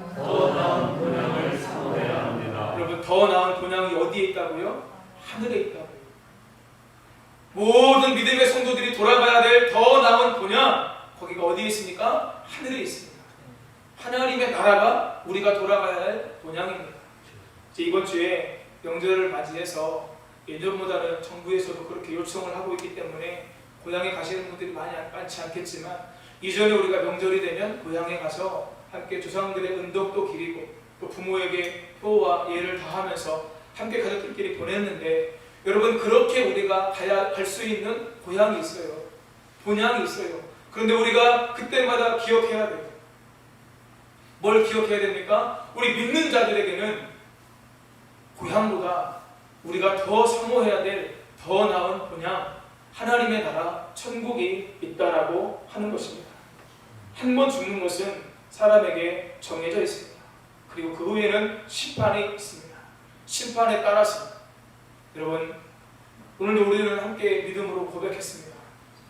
A: 여러분 더 나은 본향이 어디에 있다고요? 하늘에 있다고요. 모든 믿음의 성도들이 돌아가야 될 더 나은 본향, 거기가 어디에 있습니까? 하늘에 있습니다. 하나님의 나라가 우리가 돌아가야 할 본향입니다. 이번 주에 명절을 맞이해서 예전보다는 정부에서도 그렇게 요청을 하고 있기 때문에 고향에 가시는 분들이 많지 않겠지만, 이전에 우리가 명절이 되면 고향에 가서 함께 조상들의 은덕도 기리고 또 부모에게 효와 예를 다하면서 함께 가족들끼리 보냈는데,
C: 여러분, 그렇게 우리가 갈 수 있는 고향이 있어요. 본향이 있어요. 그런데 우리가 그때마다 기억해야 돼요. 뭘 기억해야 됩니까? 우리 믿는 자들에게는 고향보다 우리가 더 사모해야 될 더 나은 본향, 하나님의 나라, 천국이 있다라고 하는 것입니다. 한 번 죽는 것은 사람에게 정해져 있습니다. 그리고 그 후에는 심판이 있습니다. 심판에 따라서 여러분, 오늘도 우리는 함께 믿음으로 고백했습니다.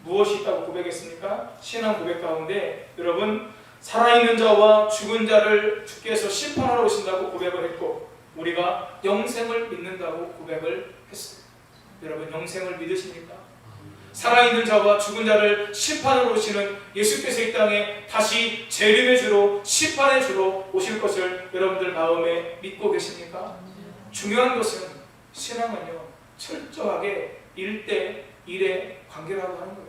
C: 무엇이 있다고 고백했습니까? 신앙 고백 가운데 여러분, 살아있는 자와 죽은 자를 주께서 심판하러 오신다고 고백을 했고, 우리가 영생을 믿는다고 고백을 했습니다. 여러분, 영생을 믿으십니까? 살아있는 자와 죽은 자를 심판하러 오시는 예수께서 이 땅에 다시 재림의 주로, 심판의 주로 오실 것을 여러분들 마음에 믿고 계십니까? 중요한 것은, 신앙은요, 철저하게 1대1의 관계라고 하는 거예요.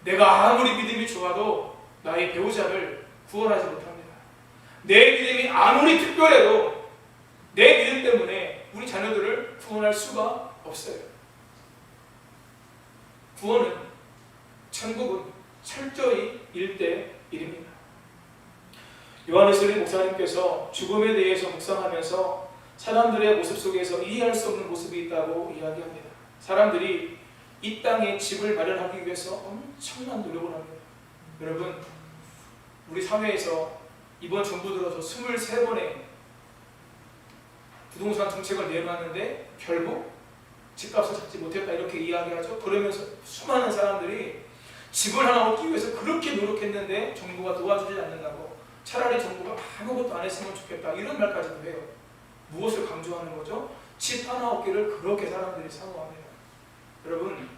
C: 내가 아무리 믿음이 좋아도 나의 배우자를 구원하지 못합니다. 내 믿음이 아무리 특별해도 내 믿음 때문에 우리 자녀들을 구원할 수가 없어요. 구원은, 천국은 철저히 1대1입니다. 요한nes 목사님께서 죽음에 대해서 묵상하면서 사람들의 모습 속에서 이해할 수 없는 모습이 있다고 이야기합니다. 사람들이 이 땅에 집을 마련하기 위해서 엄청난 노력을 합니다. 여러분, 우리 사회에서 이번 정부 들어서 23번의 부동산 정책을 내놨는데 결국 집값을 잡지 못했다, 이렇게 이야기하죠. 그러면서 수많은 사람들이 집을 하나 얻기 위해서 그렇게 노력했는데 정부가 도와주지 않는다고, 차라리 정부가 아무것도 안 했으면 좋겠다, 이런 말까지도 해요. 무엇을 강조하는 거죠? 집 하나 얻기를 그렇게 사람들이 사모합니다. 여러분,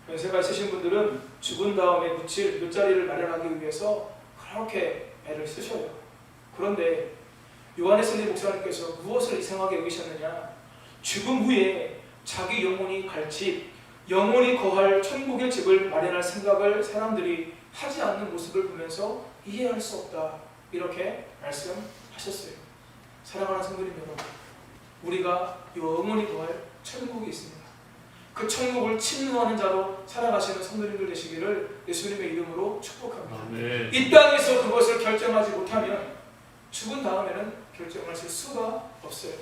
C: 연세가 있으신 분들은 죽은 다음에 묻힐 묘자리를 마련하기 위해서 그렇게 애를 쓰셔요. 그런데 요한nes 목사님께서 무엇을 이상하게 여기셨느냐? 죽음 후에 자기 영혼이 갈 집, 영혼이 거할 천국의 집을 마련할 생각을 사람들이 하지 않는 모습을 보면서 이해할 수 없다, 이렇게 말씀하셨어요. 사랑하는 성도님 여러분, 우리가 영원히 거할 천국이 있습니다. 그 천국을 침노하는 자로 살아가시는 성도님들 되시기를 예수님의 이름으로 축복합니다. 아멘. 이 땅에서 그것을 결정하지 못하면 죽은 다음에는 결정하실 수가 없어요.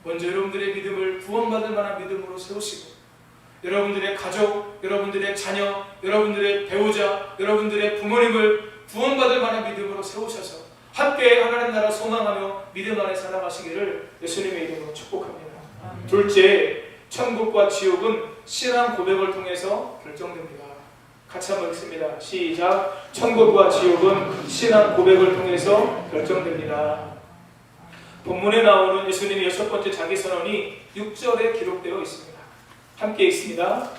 C: 먼저 여러분들의 믿음을 구원받을 만한 믿음으로 세우시고, 여러분들의 가족, 여러분들의 자녀, 여러분들의 배우자, 여러분들의 부모님을 구원받을 만한 믿음으로 세우셔서 함께 하나님 나라 소망하며 믿음 안에 살아가시기를 예수님의 이름으로 축복합니다. 둘째, 천국과 지옥은 신앙 고백을 통해서 결정됩니다. 같이 한번 읽습니다. 시작. 천국과 지옥은 신앙 고백을 통해서 결정됩니다. 본문에 나오는 예수님의 6번째 자기선언이 6절에 기록되어 있습니다. 함께 읽습니다.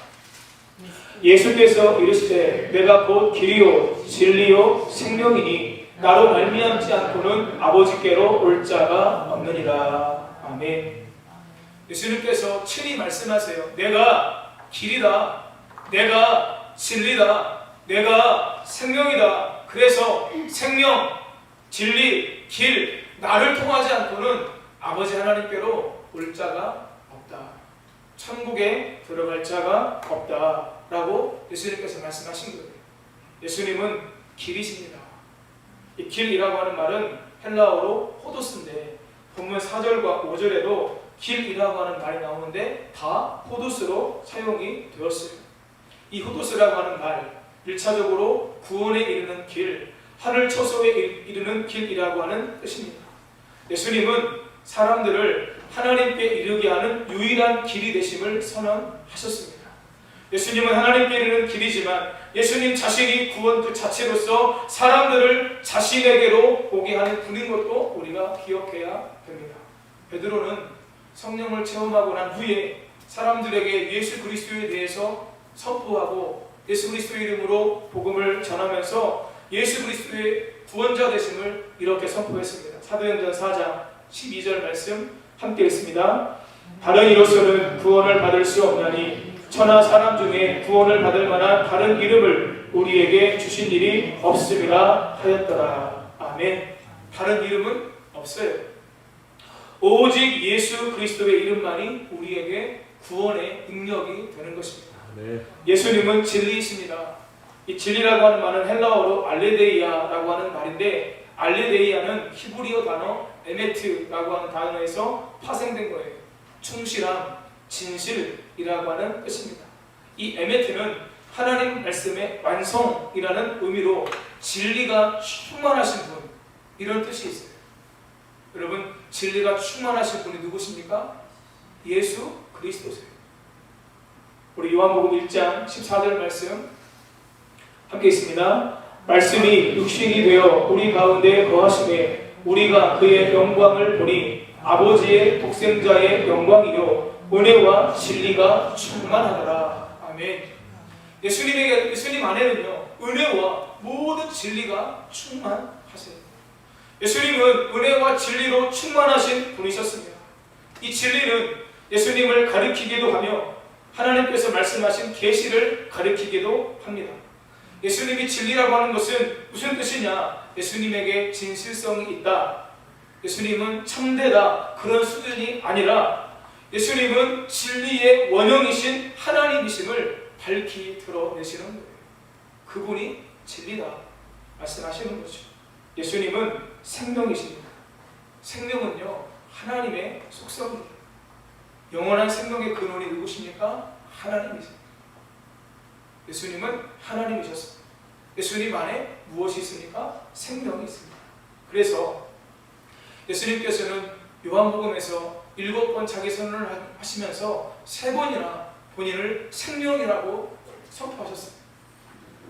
C: 예수께서 이르시되 내가 곧 길이요 진리요 생명이니 나로 말미암지 않고는 아버지께로 올 자가 없느니라. 아멘. 예수님께서 친히 말씀하세요. 내가 길이다, 내가 진리다, 내가 생명이다. 그래서 생명, 진리, 길, 나를 통하지 않고는 아버지 하나님께로 올 자가 없다, 천국에 들어갈 자가 없다 라고 예수님께서 말씀하신 거예요. 예수님은 길이십니다. 이 길이라고 하는 말은 헬라어로 호도스인데, 본문 4절과 5절에도 길이라고 하는 말이 나오는데 다 호도스로 사용이 되었어요. 이 호도스라고 하는 말, 1차적으로 구원에 이르는 길, 하늘 처소에 이르는 길이라고 하는 뜻입니다. 예수님은 사람들을 하나님께 이르게 하는 유일한 길이 되심을 선언하셨습니다. 예수님은 하나님께 이르는 길이지만 예수님 자신이 구원 그 자체로서 사람들을 자신에게로 오게 하는 분인 것도 우리가 기억해야 됩니다. 베드로는 성령을 체험하고 난 후에 사람들에게 예수 그리스도에 대해서 선포하고 예수 그리스도의 이름으로 복음을 전하면서 예수 그리스도의 구원자 되심을 이렇게 선포했습니다. 사도행전 4장 12절 말씀 함께 읽습니다. 다른 이로서는 구원을 받을 수 없나니 천하 사람 중에 구원을 받을 만한 다른 이름을 우리에게 주신 일이 없음이라 하였더라. 아멘. 다른 이름은 없어요. 오직 예수 그리스도의 이름만이 우리에게 구원의 능력이 되는 것입니다.
A: 네.
C: 예수님은 진리이십니다. 이 진리라고 하는 말은 헬라어로 알레데이아라고 하는 말인데, 알레데이아는 히브리어 단어 에메트라고 하는 단어에서 파생된 거예요. 충실함, 진실이라고 하는 뜻입니다. 이 에메트는 하나님 말씀의 완성이라는 의미로 진리가 충만하신 분, 이런 뜻이 있어요. 여러분, 진리가 충만하신 분이 누구십니까? 예수 그리스도세요. 우리 요한복음 1장 14절 말씀 함께 있습니다. 말씀이 육신이 되어 우리 가운데 거하심에 우리가 그의 영광을 보니 아버지의 독생자의 영광이요 은혜와 진리가 충만하더라. 아멘. 예수님 안에는요 은혜와 모든 진리가 충만하세요. 예수님은 은혜와 진리로 충만하신 분이셨습니다. 이 진리는 예수님을 가리키기도 하며 하나님께서 말씀하신 계시를 가리키기도 합니다. 예수님이 진리라고 하는 것은 무슨 뜻이냐? 예수님에게 진실성이 있다, 예수님은 참되다, 그런 수준이 아니라 예수님은 진리의 원형이신 하나님이심을 밝히 드러내시는 거예요. 그분이 진리다 말씀하시는 거죠. 예수님은 생명이십니다. 생명은요 하나님의 속성입니다. 영원한 생명의 근원이 누구십니까? 하나님이십니다. 예수님은 하나님이셨습니다. 예수님 안에 무엇이 있습니까? 생명이 있습니다. 그래서 예수님께서는 요한복음에서 7번 자기 선언을 하시면서 3번이나 본인을 생명이라고 선포하셨습니다.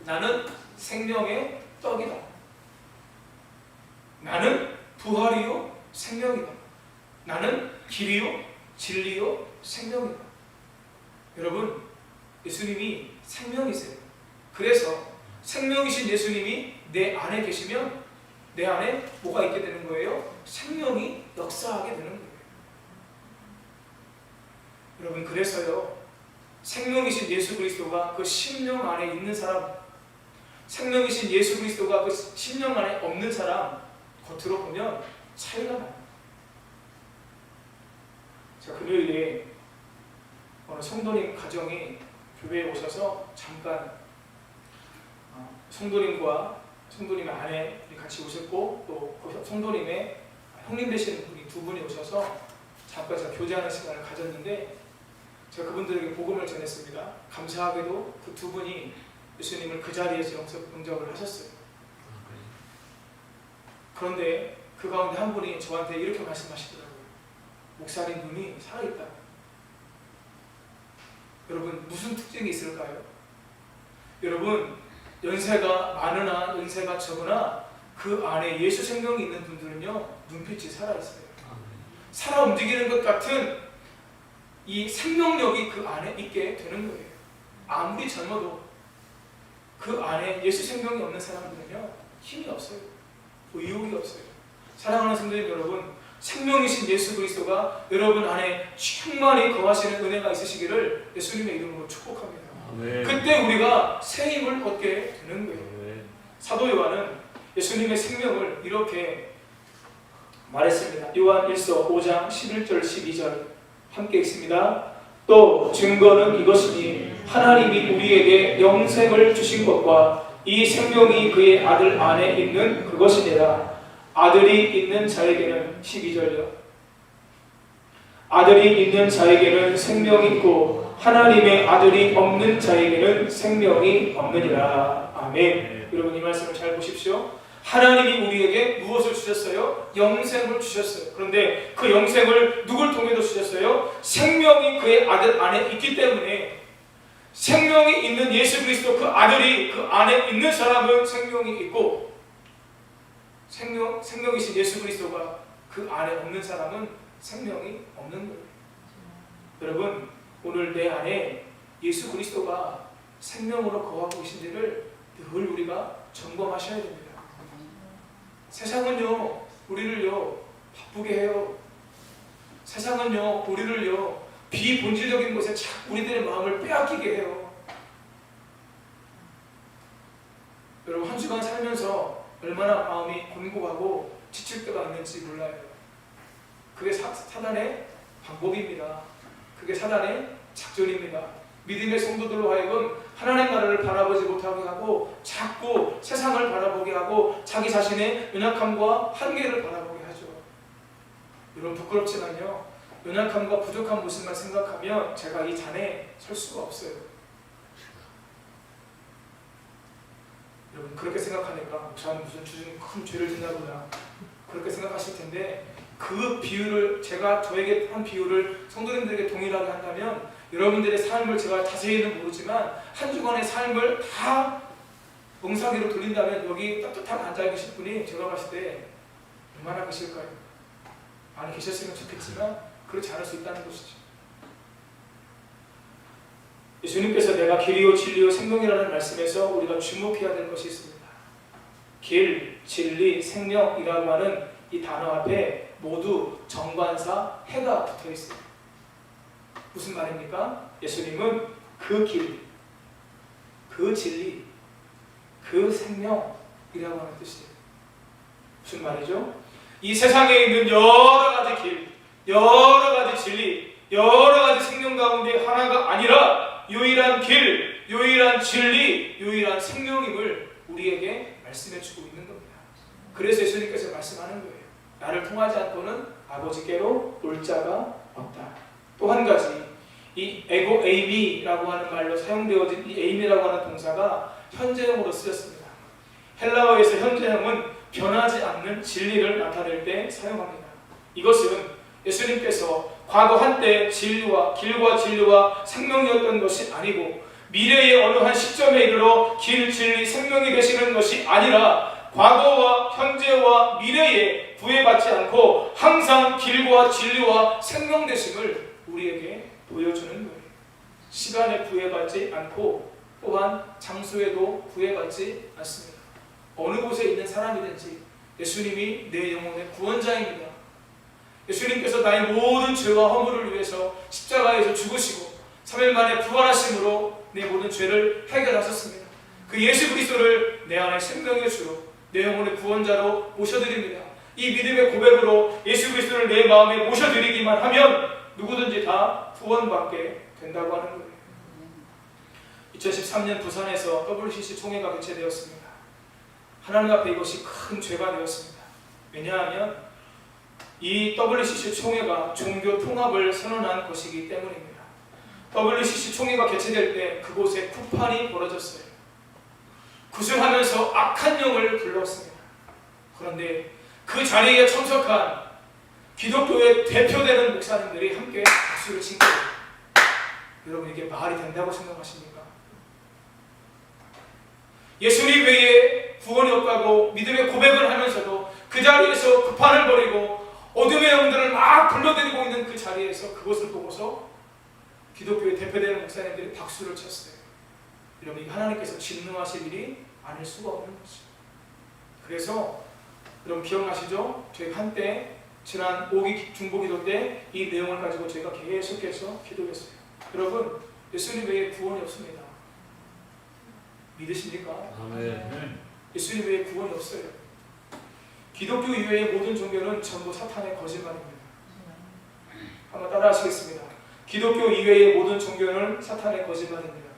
C: 나는 생명의 떡이다. 나는 부활이요 생명이다. 나는 길이요 진리요 생명이다. 여러분, 예수님이 생명이세요. 그래서 생명이신 예수님이 내 안에 계시면 내 안에 뭐가 있게 되는 거예요? 생명이 역사하게 되는 거예요. 여러분, 그래서요 생명이신 예수 그리스도가 그 심령 안에 있는 사람, 생명이신 예수 그리스도가 그 심령 안에 없는 사람, 겉으로 보면 차이가 납니다. 제가 금요일에 어느 성도님 가정이 교회에 오셔서 잠깐 성도님과 성도님의 아내이 같이 오셨고, 또 그 성도님의 형님 되시는 분이 2분이 오셔서 잠깐 제가 교제하는 시간을 가졌는데, 제가 그분들에게 복음을 전했습니다. 감사하게도 그 2분이 예수님을 그 자리에서 영접을 하셨어요. 그런데 그 가운데 한 분이 저한테 이렇게 말씀하시더라고요. 목사님 눈이 살아있다. 여러분, 무슨 특징이 있을까요? 여러분, 연세가 많으나 연세가 적으나 그 안에 예수 생명이 있는 분들은요 눈빛이 살아있어요. 살아 움직이는 것 같은 이 생명력이 그 안에 있게 되는 거예요. 아무리 젊어도 그 안에 예수 생명이 없는 사람들은요 힘이 없어요. 의욕이 없어요. 사랑하는 성도님 여러분, 생명이신 예수 그리스도가 여러분 안에 충만히 거하시는 은혜가 있으시기를 예수님의 이름으로 축복합니다.
A: 네.
C: 그때 우리가 새 힘을 얻게 되는 거예요.
A: 네.
C: 사도 요한은 예수님의 생명을 이렇게 말했습니다. 요한 1서 5장 11절 12절 함께 읽습니다. 또 증거는 이것이니 하나님이 우리에게 영생을 주신 것과 이 생명이 그의 아들 안에 있는 그것이니라. 아들이 있는 자에게는 12절이요. 아들이 있는 자에게는 생명이 있고 하나님의 아들이 없는 자에게는 생명이 없느니라. 아멘. 여러분, 이 말씀을 잘 보십시오. 하나님이 우리에게 무엇을 주셨어요? 영생을 주셨어요. 그런데 그 영생을 누굴 통해서 주셨어요? 생명이 그의 아들 안에 있기 때문에, 생명이 있는 예수 그리스도 그 아들이 그 안에 있는 사람은 생명이 있고, 생명이신 예수 그리스도가 그 안에 없는 사람은 생명이 없는 거예요. 여러분, 오늘 내 안에 예수 그리스도가 생명으로 거하고 계신지를 늘 우리가 점검하셔야 됩니다. 세상은요 우리를요 바쁘게 해요. 세상은요 우리를요 비본질적인 것에 자꾸 우리들의 마음을 빼앗기게 해요. 여러분, 한 주간 살면서 얼마나 마음이 곤고하고 지칠 때가 있는지 몰라요. 그게 사단의 방법입니다. 그게 사단의 작전입니다. 믿음의 성도들로 하여금 하나님 나라를 바라보지 못하게 하고 자꾸 세상을 바라보게 하고 자기 자신의 연약함과 한계를 바라보게 하죠. 여러분 부끄럽지만요, 연약함과 부족한 모습만 생각하면 제가 이 잔에 설 수가 없어요. 여러분 그렇게 생각하니까 저는 무슨 주중 큰 죄를 짓나 보다 그렇게 생각하실 텐데, 그 비유를 제가 저에게 한 비유를 성도님들에게 동일하게 한다면 여러분들의 삶을 제가 자세히는 모르지만 한 주간의 삶을 다 멍사기로 돌린다면 여기 따뜻하게 앉아 계실 분이 제가 봤을 때 얼마나 계실까요? 많이 계셨으면 좋겠지만 그렇지 않을 수 있다는 것이죠. 예수님께서 내가 길이요 진리요 생명이라는 말씀에서 우리가 주목해야 될 것이 있습니다. 길, 진리, 생명이라고 하는 이 단어 앞에 모두 정관사 해가 붙어 있어요. 무슨 말입니까? 예수님은 그 길, 그 진리, 그 생명이라고 하는 뜻이에요. 무슨 말이죠? 이 세상에 있는 여러 가지 길, 여러 가지 진리, 여러 가지 생명 가운데 하나가 아니라 유일한 길, 유일한 진리, 유일한 생명임을 우리에게 말씀해 주고 있는 겁니다. 그래서 예수님께서 말씀하는 거예요. 나를 통하지 않고는 아버지께로 올 자가 없다. 또 한 가지, 이 에고 에이미라고 하는 말로 사용되어진 이 에이미라고 하는 동사가 현재형으로 쓰였습니다. 헬라어에서 현재형은 변하지 않는 진리를 나타낼 때 사용합니다. 이것은 예수님께서 과거 한때 진리와 길과 진리와 생명이었던 것이 아니고 미래의 어느 한 시점에 이르러 길, 진리, 생명이 되시는 것이 아니라 과거와 현재와 미래에 구애받지 않고 항상 길과 진리와 생명 되심을 우리에게 보여주는 거예요. 시간에 구애받지 않고 또한 장소에도 구애받지 않습니다. 어느 곳에 있는 사람이든지 예수님이 내 영혼의 구원자입니다. 예수님께서 나의 모든 죄와 허물을 위해서 십자가에서 죽으시고 3일 만에 부활하심으로 내 모든 죄를 해결하셨습니다. 그 예수 그리스도를 내 안에 생명의 주로 내 영혼의 구원자로 모셔드립니다. 이 믿음의 고백으로 예수 그리스도를 내 마음에 모셔드리기만 하면 누구든지 다 구원받게 된다고 하는 거예요. 2013년 부산에서 WCC 총회가 개최되었습니다. 하나님 앞에 이것이 큰 죄가 되었습니다. 왜냐하면 이 WCC 총회가 종교 통합을 선언한 것이기 때문입니다. WCC 총회가 개최될 때 그곳에 쿠판이 벌어졌어요. 구승하면서 악한 영을 불렀습니다. 그런데 그 자리에 참석한 기독교의 대표되는 목사님들이 함께 박수를 친 거예요. 여러분 이게 말이 된다고 생각하십니까? 예수님 외에 구원이 없다고 믿음의 고백을 하면서도 그 자리에서 구판을 벌이고 어둠의 영들을 막 불러들이고 있는 그 자리에서 그것을 보고서 기독교의 대표되는 목사님들이 박수를 쳤어요. 여러분 이 하나님께서 진노하실 일이 아닐 수가 없는 것이죠. 그래서 여러분 기억나시죠? 저희 한때 지난 5기 중보기도 때 이 내용을 가지고 저희가 계속해서 기도했어요. 여러분 예수님 외에 구원이 없습니다. 믿으십니까?
D: 아멘.
C: 예수님 외에 구원이 없어요. 기독교 이외의 모든 종교는 전부 사탄의 거짓말입니다. 한번 따라 하시겠습니다. 기독교 이외의 모든 종교는 사탄의 거짓말입니다.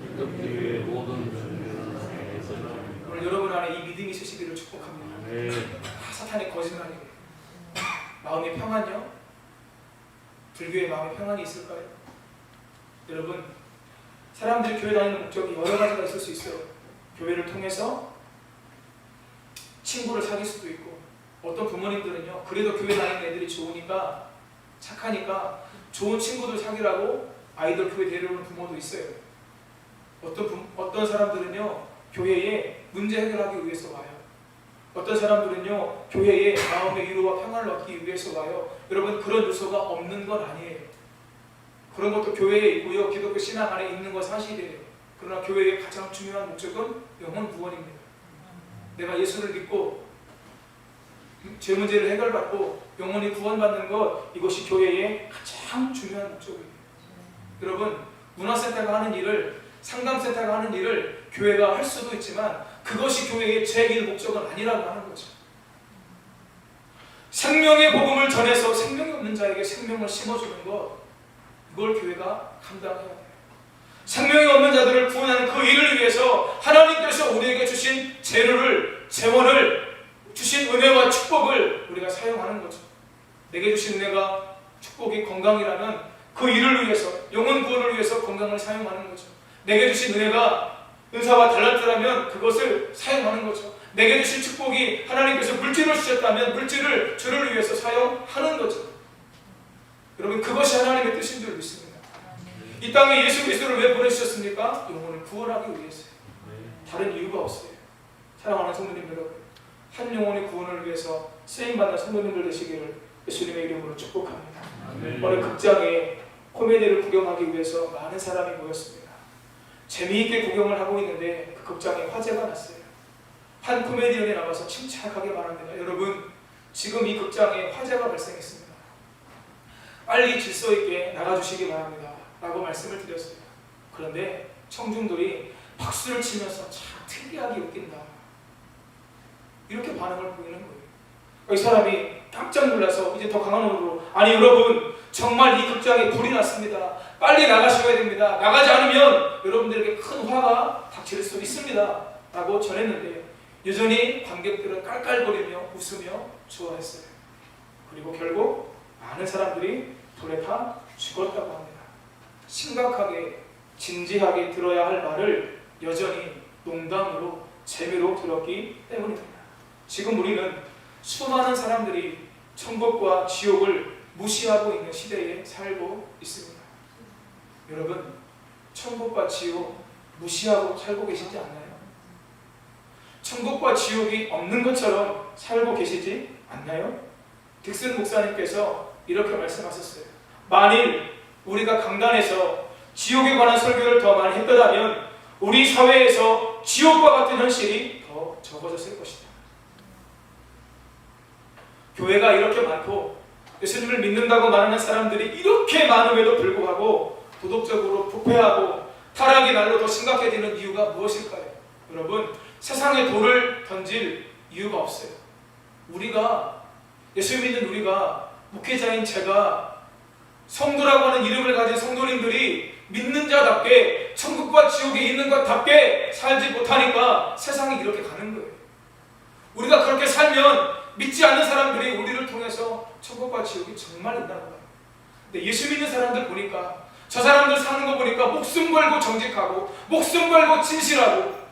D: 기독교의 모든 종교는 사탄의 거짓말입니다.
C: 오늘 여러분 안에 이 믿음이 있으시기를 축복합니다.
D: 아멘.
C: 사탄의 거짓말이에요. 마음의 평안요? 불교의 마음의 평안이 있을까요? 여러분 사람들이 교회 다니는 목적이 여러 가지가 있을 수 있어요. 교회를 통해서 친구를 사귈 수도 있고, 어떤 부모님들은요 그래도 교회 다니는 애들이 좋으니까 착하니까 좋은 친구들 사귀라고 아이들 교회 데려오는 부모도 있어요. 어떤 사람들은요 교회에 문제 해결하기 위해서 와요. 어떤 사람들은요 교회에 마음의 위로와 평안을 얻기 위해서 와요. 여러분 그런 요소가 없는 건 아니에요. 그런 것도 교회에 있고요. 기독교 신앙 안에 있는 건 사실이에요. 그러나 교회의 가장 중요한 목적은 영혼 구원입니다. 내가 예수를 믿고 죄 문제를 해결받고 영혼이 구원받는 것, 이것이 교회의 가장 중요한 목적이에요. 여러분 문화센터가 하는 일을, 상담센터가 하는 일을 교회가 할 수도 있지만 그것이 교회의 제1 목적은 아니라고 하는 거죠. 생명의 복음을 전해서 생명이 없는 자에게 생명을 심어주는 것, 이걸 교회가 감당해야 돼요. 생명이 없는 자들을 구원하는 그 일을 위해서 하나님께서 우리에게 주신 재원을 주신 은혜와 축복을 우리가 사용하는 거죠. 내게 주신 은혜가 축복이 건강이라면 그 일을 위해서, 영혼 구원을 위해서 건강을 사용하는 거죠. 내게 주신 은혜가 은사와 달란트라면 그것을 사용하는 거죠. 내게 주신 축복이 하나님께서 물질을 주셨다면 물질을 주를 위해서 사용하는 거죠. 여러분, 그것이 하나님의 뜻인 줄 믿습니다. 이 땅에 예수 그리스도를 왜 보내주셨습니까? 영혼을 구원하기 위해서요. 다른 이유가 없어요. 사랑하는 성도님 여러분, 한 영혼의 구원을 위해서 쓰임받는 성도님들 되시기를 예수님의 이름으로 축복합니다. 오늘 극장에 코미디를 구경하기 위해서 많은 사람이 모였습니다. 재미있게 구경을 하고 있는데 그 극장에 화재가 났어요. 한 코미디언이 나와서 침착하게 말합니다. 여러분, 지금 이 극장에 화재가 발생했습니다. 빨리 질서 있게 나가주시기 바랍니다 라고 말씀을 드렸어요. 그런데 청중들이 박수를 치면서 참 특이하게 웃긴다, 이렇게 반응을 보이는 거예요. 이 사람이 깜짝 놀라서 이제 더 강한 언어로, 아니 여러분, 정말 이 극장에 불이 났습니다. 빨리 나가셔야 됩니다. 나가지 않으면 여러분들에게 큰 화가 닥칠 수 있습니다 라고 전했는데 여전히 관객들은 깔깔거리며 웃으며 좋아했어요. 그리고 결국 많은 사람들이 불에 다 죽었다고 합니다. 심각하게 진지하게 들어야 할 말을 여전히 농담으로 재미로 들었기 때문입니다. 지금 우리는 수많은 사람들이 천국과 지옥을 무시하고 있는 시대에 살고 있습니다. 여러분, 천국과 지옥 무시하고 살고 계시지 않나요? 천국과 지옥이 없는 것처럼 살고 계시지 않나요? 딕슨 목사님께서 이렇게 말씀하셨어요. 만일 우리가 강단에서 지옥에 관한 설교를 더 많이 했더라면 우리 사회에서 지옥과 같은 현실이 더 적어졌을 것이다. 교회가 이렇게 많고 예수님을 믿는다고 말하는 사람들이 이렇게 많음에도 불구하고 도덕적으로 부패하고 타락이 날로 더 심각해지는 이유가 무엇일까요? 여러분, 세상에 돌을 던질 이유가 없어요. 우리가, 예수 믿는 우리가, 목회자인 제가, 성도라고 하는 이름을 가진 성도님들이 믿는 자답게 천국과 지옥에 있는 것답게 살지 못하니까 세상이 이렇게 가는 거예요. 우리가 그렇게 살면 믿지 않는 사람들이 우리를 통해서 천국과 지옥이 정말 있다고 봐요. 근데 예수 믿는 사람들 보니까, 저 사람들 사는 거 보니까 목숨 걸고 정직하고 목숨 걸고 진실하고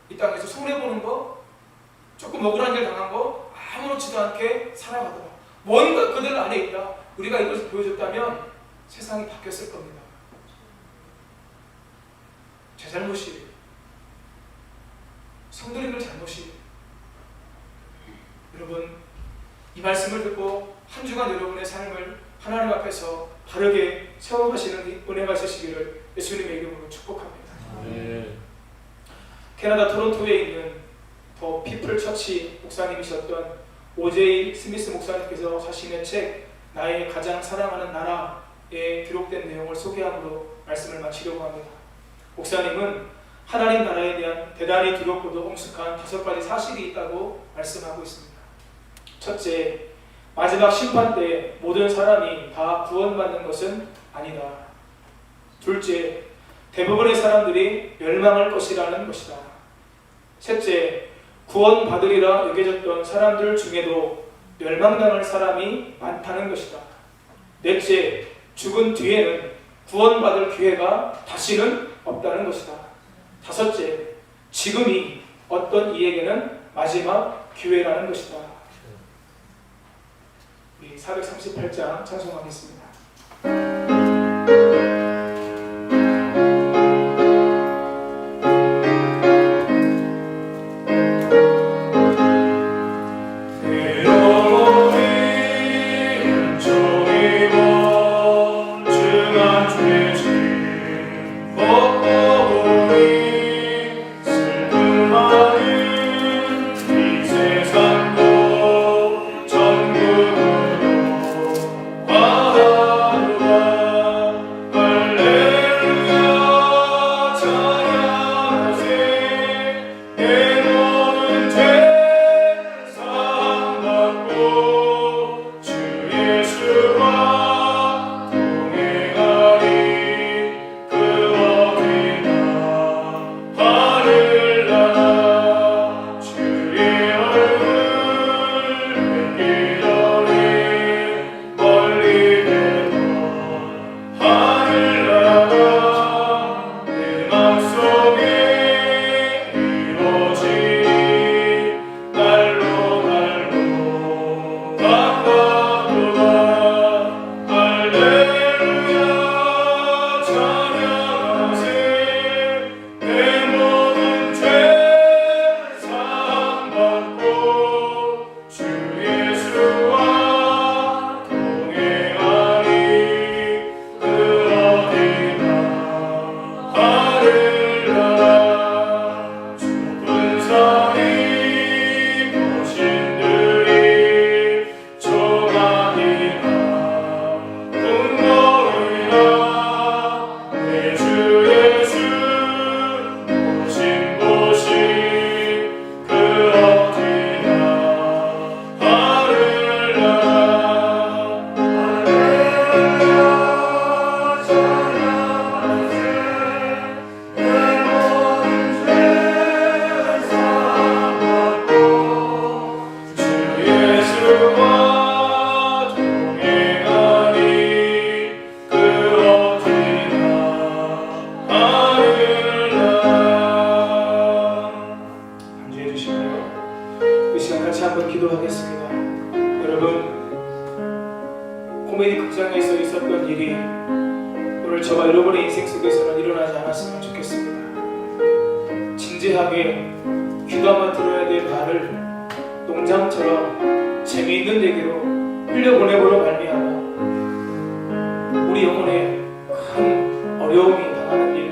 C: 이 땅에서 손해보는 거, 조금 억울한 일 당한 거 아무렇지도 않게 살아가더라. 뭔가 그들 안에 있다. 우리가 이것을 보여줬다면 세상이 바뀌었을 겁니다. 제 잘못이에요. 성도님들 잘못이에요. 여러분, 이 말씀을 듣고 한 주간 여러분의 삶을 하나님 앞에서 바르게 세워가시는 은혜가 있으시기를 예수님의 이름으로 축복합니다. 캐나다 토론토에 있는 더 피플 처치 목사님이셨던 오제이 스미스 목사님께서 자신의 책 나의 가장 사랑하는 나라에 기록된 내용을 소개함으로 말씀을 마치려고 합니다. 목사님은 하나님 나라에 대한 대단히 두렵고도 엄숙한 5가지 사실이 있다고 말씀하고 있습니다. 첫째, 마지막 심판 때 모든 사람이 다 구원받는 것은 아니다. 둘째, 대부분의 사람들이 멸망할 것이라는 것이다. 셋째, 구원받으리라 여겨졌던 사람들 중에도 멸망당할 사람이 많다는 것이다. 넷째, 죽은 뒤에는 구원받을 기회가 다시는 없다는 것이다. 다섯째, 지금이 어떤 이에게는 마지막 기회라는 것이다. 우리 438장 찬송하겠습니다.
A: 전국으로 코미디 극장에서 있었던 일이 오늘 저와 여러분의 인생 속에서는 일어나지 않았으면 좋겠습니다. 진지하게 귀담아 들어야 될 말을 농장처럼 재미있는 얘기로 흘려보내므로 말미암아 우리 영혼에 큰 어려움이 당하는 일,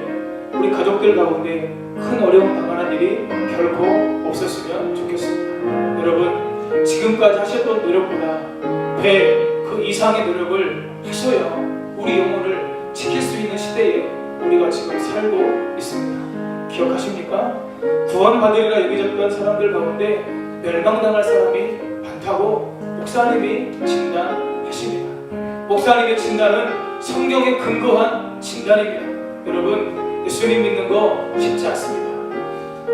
A: 우리 가족들 가운데 큰 어려움 당하는 일이 결코 없었으면 좋겠습니다. 여러분, 지금까지 하셨던 노력보다 배 그 이상의 노력을 하셔야 우리 영혼을 지킬 수 있는 시대에 우리가 지금 살고 있습니다. 기억하십니까? 구원받으리라 여겨졌던 사람들 가운데 멸망당할 사람이 많다고 목사님이 진단하십니다. 목사님의 진단은 성경에 근거한 진단입니다. 여러분, 예수님 믿는 거 쉽지 않습니다.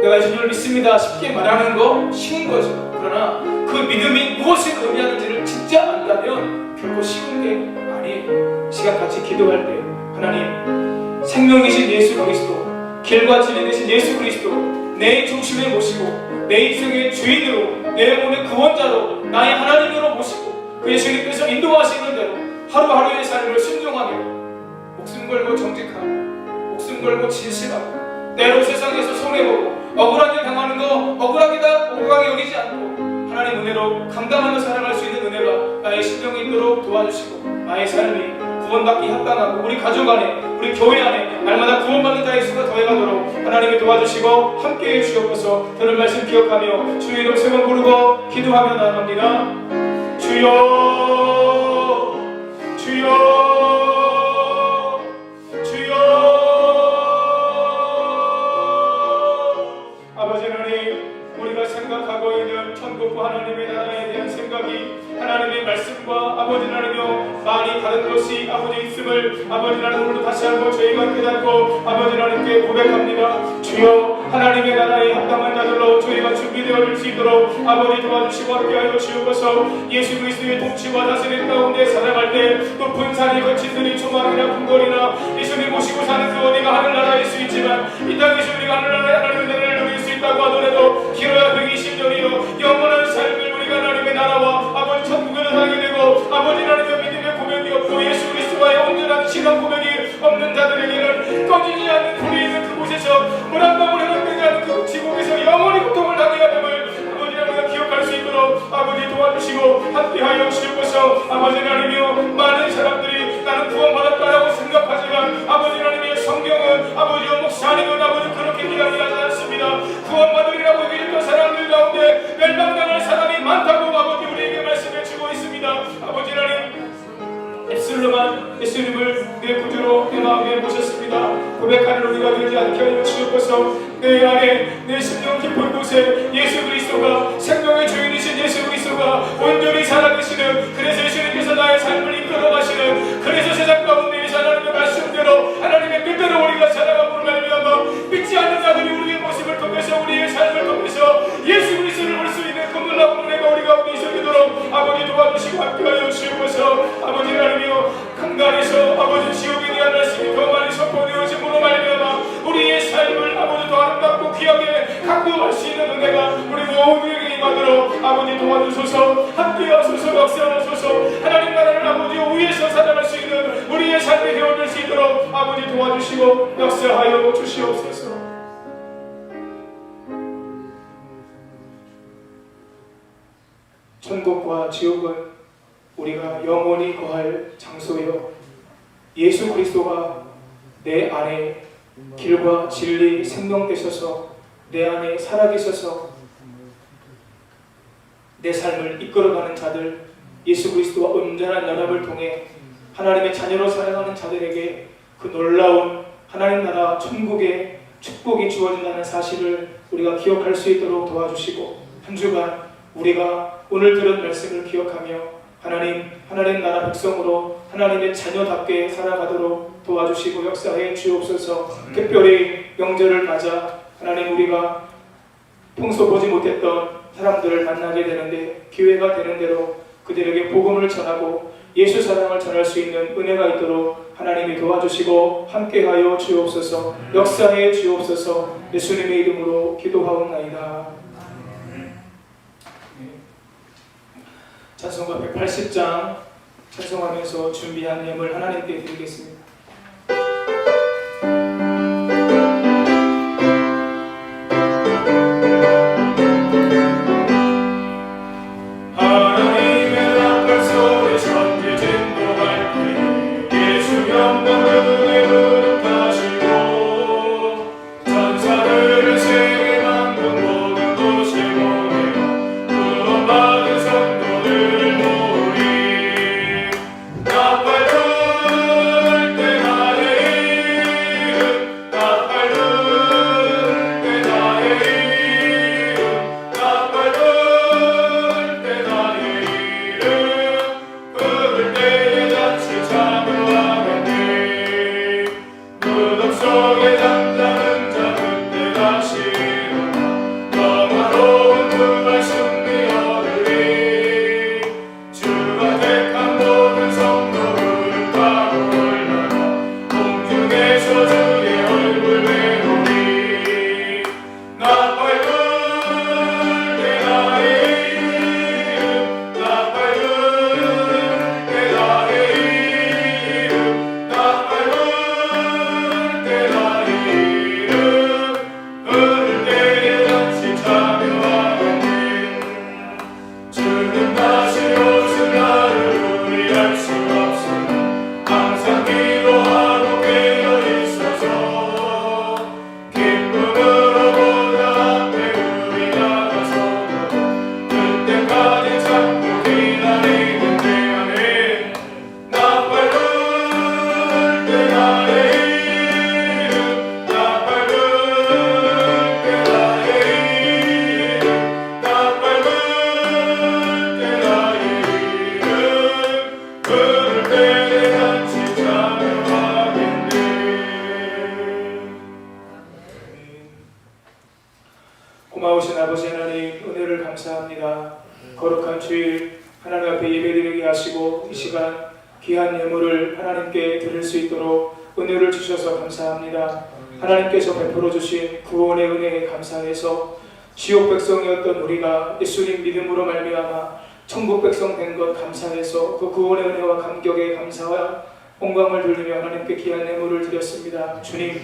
A: 내가 예수님을 믿습니다 쉽게 말하는 거 쉬운 거죠. 그러나 그 믿음이 무엇을 의미하는지를 진짜 안다면 결코 쉬운 게 아니에요. 시간 같이 기도할 때 하나님, 생명이신 예수 그리스도, 길과 진리 되신 예수 그리스도 내 중심에 모시고 내 인생의 주인으로, 내 영혼의 구원자로, 나의 하나님으로 모시고 그 예수님께서 인도하시는 대로 하루하루의 삶을 순종하며 목숨 걸고 정직하고 목숨 걸고 진실하고 때로 세상에서 손해보고 억울한 일 당하는 거 억울하게 여기지 않고 하나님 은혜로 감당하며 살아갈 수 있는 은혜가 나의 심령에 있도록 도와주시고 나의 삶이 구원받기 합당하고 우리 가족 안에, 우리 교회 안에 날마다 구원받는 자의 수가 더해가도록 하나님이 도와주시고 함께해 주시옵소서. 들은 말씀 기억하며 주의 이름 세 번 부르고 기도하며 나아갑니다. 주여, 주여, 주여. 아버지 하나님, 우리가 생각하고 있는 천국과 하나님의 나라에 대한 생각이 하나님의 말씀과 아버지 하나님여 많이 다른 것이 아버지 있음을 아버지 하나님 오늘도 다시 한번 저희가 깨닫고 아버지 하나님께 고백합니다. 주여, 하나님의 나라에 합당한 자들로 저희가 준비되어질 수 있도록 아버지 도와주시고 함께하여 주옵소서. 예수 그리스도의 통치와 다스림 가운데 살아갈 때 높은 산이 거친 들이 조망이나 궁궐이나 예수님 모시고 사는 그 어디가 하늘나라일 수 있지만 이 땅에서 우리가 하늘나라의 하나님의 나라를 누릴 수 있다고 하더라도 길어야 120년이요 영원한 삶을 우리가 하나님의 나라와 아버지 천국에서 살게 되고 아버지 하나님의 믿음의 고백이 없고 예수 그리스도와의 온전한 신앙 고백이 없는 자들에게는 꺼지지 않는 불이 있는 그곳에서 물 한 방울 허락되지 않는 그 지옥에서 영원히 고통을 당해야 됨을 아버지 하나님과 기억할 수 있도록 아버지 도와주시고 함께하여 주옵소서. 아버지 하나님이여, 많은 사람들이 나는 구원받았다라고 생각하지만 아버지 하나님의 성경은 아버지와 목사님은 아버지 그렇게 이야기하지 않습니다. 구원받으리라고 얘기했던 사람들 가운데 멸망당할 사람이 많다고 아버지 우리에게 말씀해 주고 있습니다. 아버지 하나님, 입술로만 예수님을 내 구주로 내 마음에 모셨습니다. 고백하는 우리가 되지 않게 하여 주옵소서. 내 안에 내 심령 깊은 곳에 예수 그리스도가, 생명의 주인이신 예수 그리스도가 온전히 살아계시는, 그래서 예수님께서 나의 삶을 이끌어가시는, 그래서 세상 가운데 하나님의 말씀대로 하나님의 뜻대로 우리가 살아가므로 말미암아 믿지 않는 자들이 우리의 모습을 통해서 우리의 삶을 통해서 예수 그리스도를 볼 수 있는 그 놀라운 은혜가 우리 가운데 있어지도록 아버지 도와주시고 함께하여 주옵소서. 아버지 하나님이여, 강단에서 아버지 지옥에 대한 말씀이 더 많이 선포되어짐으로 말미암아 우리의 삶을 아버지 더 아름답고 귀하게 갖고 갈 수 있는 은혜가 우리 모두에게 임하도록 아버지 도와주소서. 함께하소서. 역사하소서. 하나님 나라를 아버지 위에서 살아갈 수 있는 우리의 삶이 되어질 수 있도록 아버지 도와주시고 역사하여 주시옵소서. 천국과 지옥은 우리가 영원히 거할 장소요, 예수 그리스도가 내 안에 길과 진리 생명 되셔서 내 안에 살아계셔서 내 삶을 이끌어가는 자들, 예수 그리스도와 온전한 연합을 통해 하나님의 자녀로 살아가는 자들에게 그 놀라운 하나님 나라 천국의 축복이 주어진다는 사실을 우리가 기억할 수 있도록 도와주시고, 한 주간 우리가 오늘 들은 말씀을 기억하며 하나님 나라 백성으로 하나님의 자녀답게 살아가도록 도와주시고 역사해 주옵소서. 특별히 명절을 맞아 하나님, 우리가 평소 보지 못했던 사람들을 만나게 되는데 기회가 되는 대로 그들에게 복음을 전하고 예수 사랑을 전할 수 있는 은혜가 있도록 하나님이 도와주시고 함께하여 주옵소서. 역사해 주옵소서. 예수님의 이름으로 기도하옵나이다. 찬송가 180장 찬송하면서 준비한 예물 하나님께 드리겠습니다. 고마우신 아버지 하나님, 은혜를 감사합니다. 거룩한 주일 하나님 앞에 예배드리게 하시고 이 시간 귀한 예물을 하나님께 드릴 수 있도록 은혜를 주셔서 감사합니다. 하나님께서 베풀어 주신 구원의 은혜에 감사해서 지옥 백성이었던 우리가 예수님 믿음으로 말미암아 천국 백성 된 것 감사해서 그 구원의 은혜와 감격에 감사와 영광을 돌리며 하나님께 귀한 예물을 드렸습니다. 주님,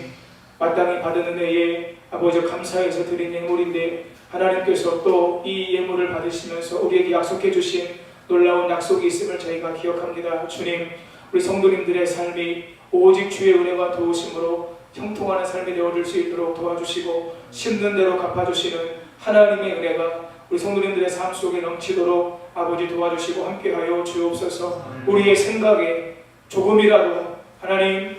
A: 마땅히 받은 은혜에 아버지 감사해서 드린 예물인데 하나님께서 또 이 예물을 받으시면서 우리에게 약속해 주신 놀라운 약속이 있음을 저희가 기억합니다. 주님, 우리 성도님들의 삶이 오직 주의 은혜와 도우심으로 형통하는 삶이 되어질 수 있도록 도와주시고 심는 대로 갚아주시는 하나님의 은혜가 우리 성도님들의 삶 속에 넘치도록 아버지 도와주시고 함께하여 주옵소서. 우리의 생각에 조금이라도 하나님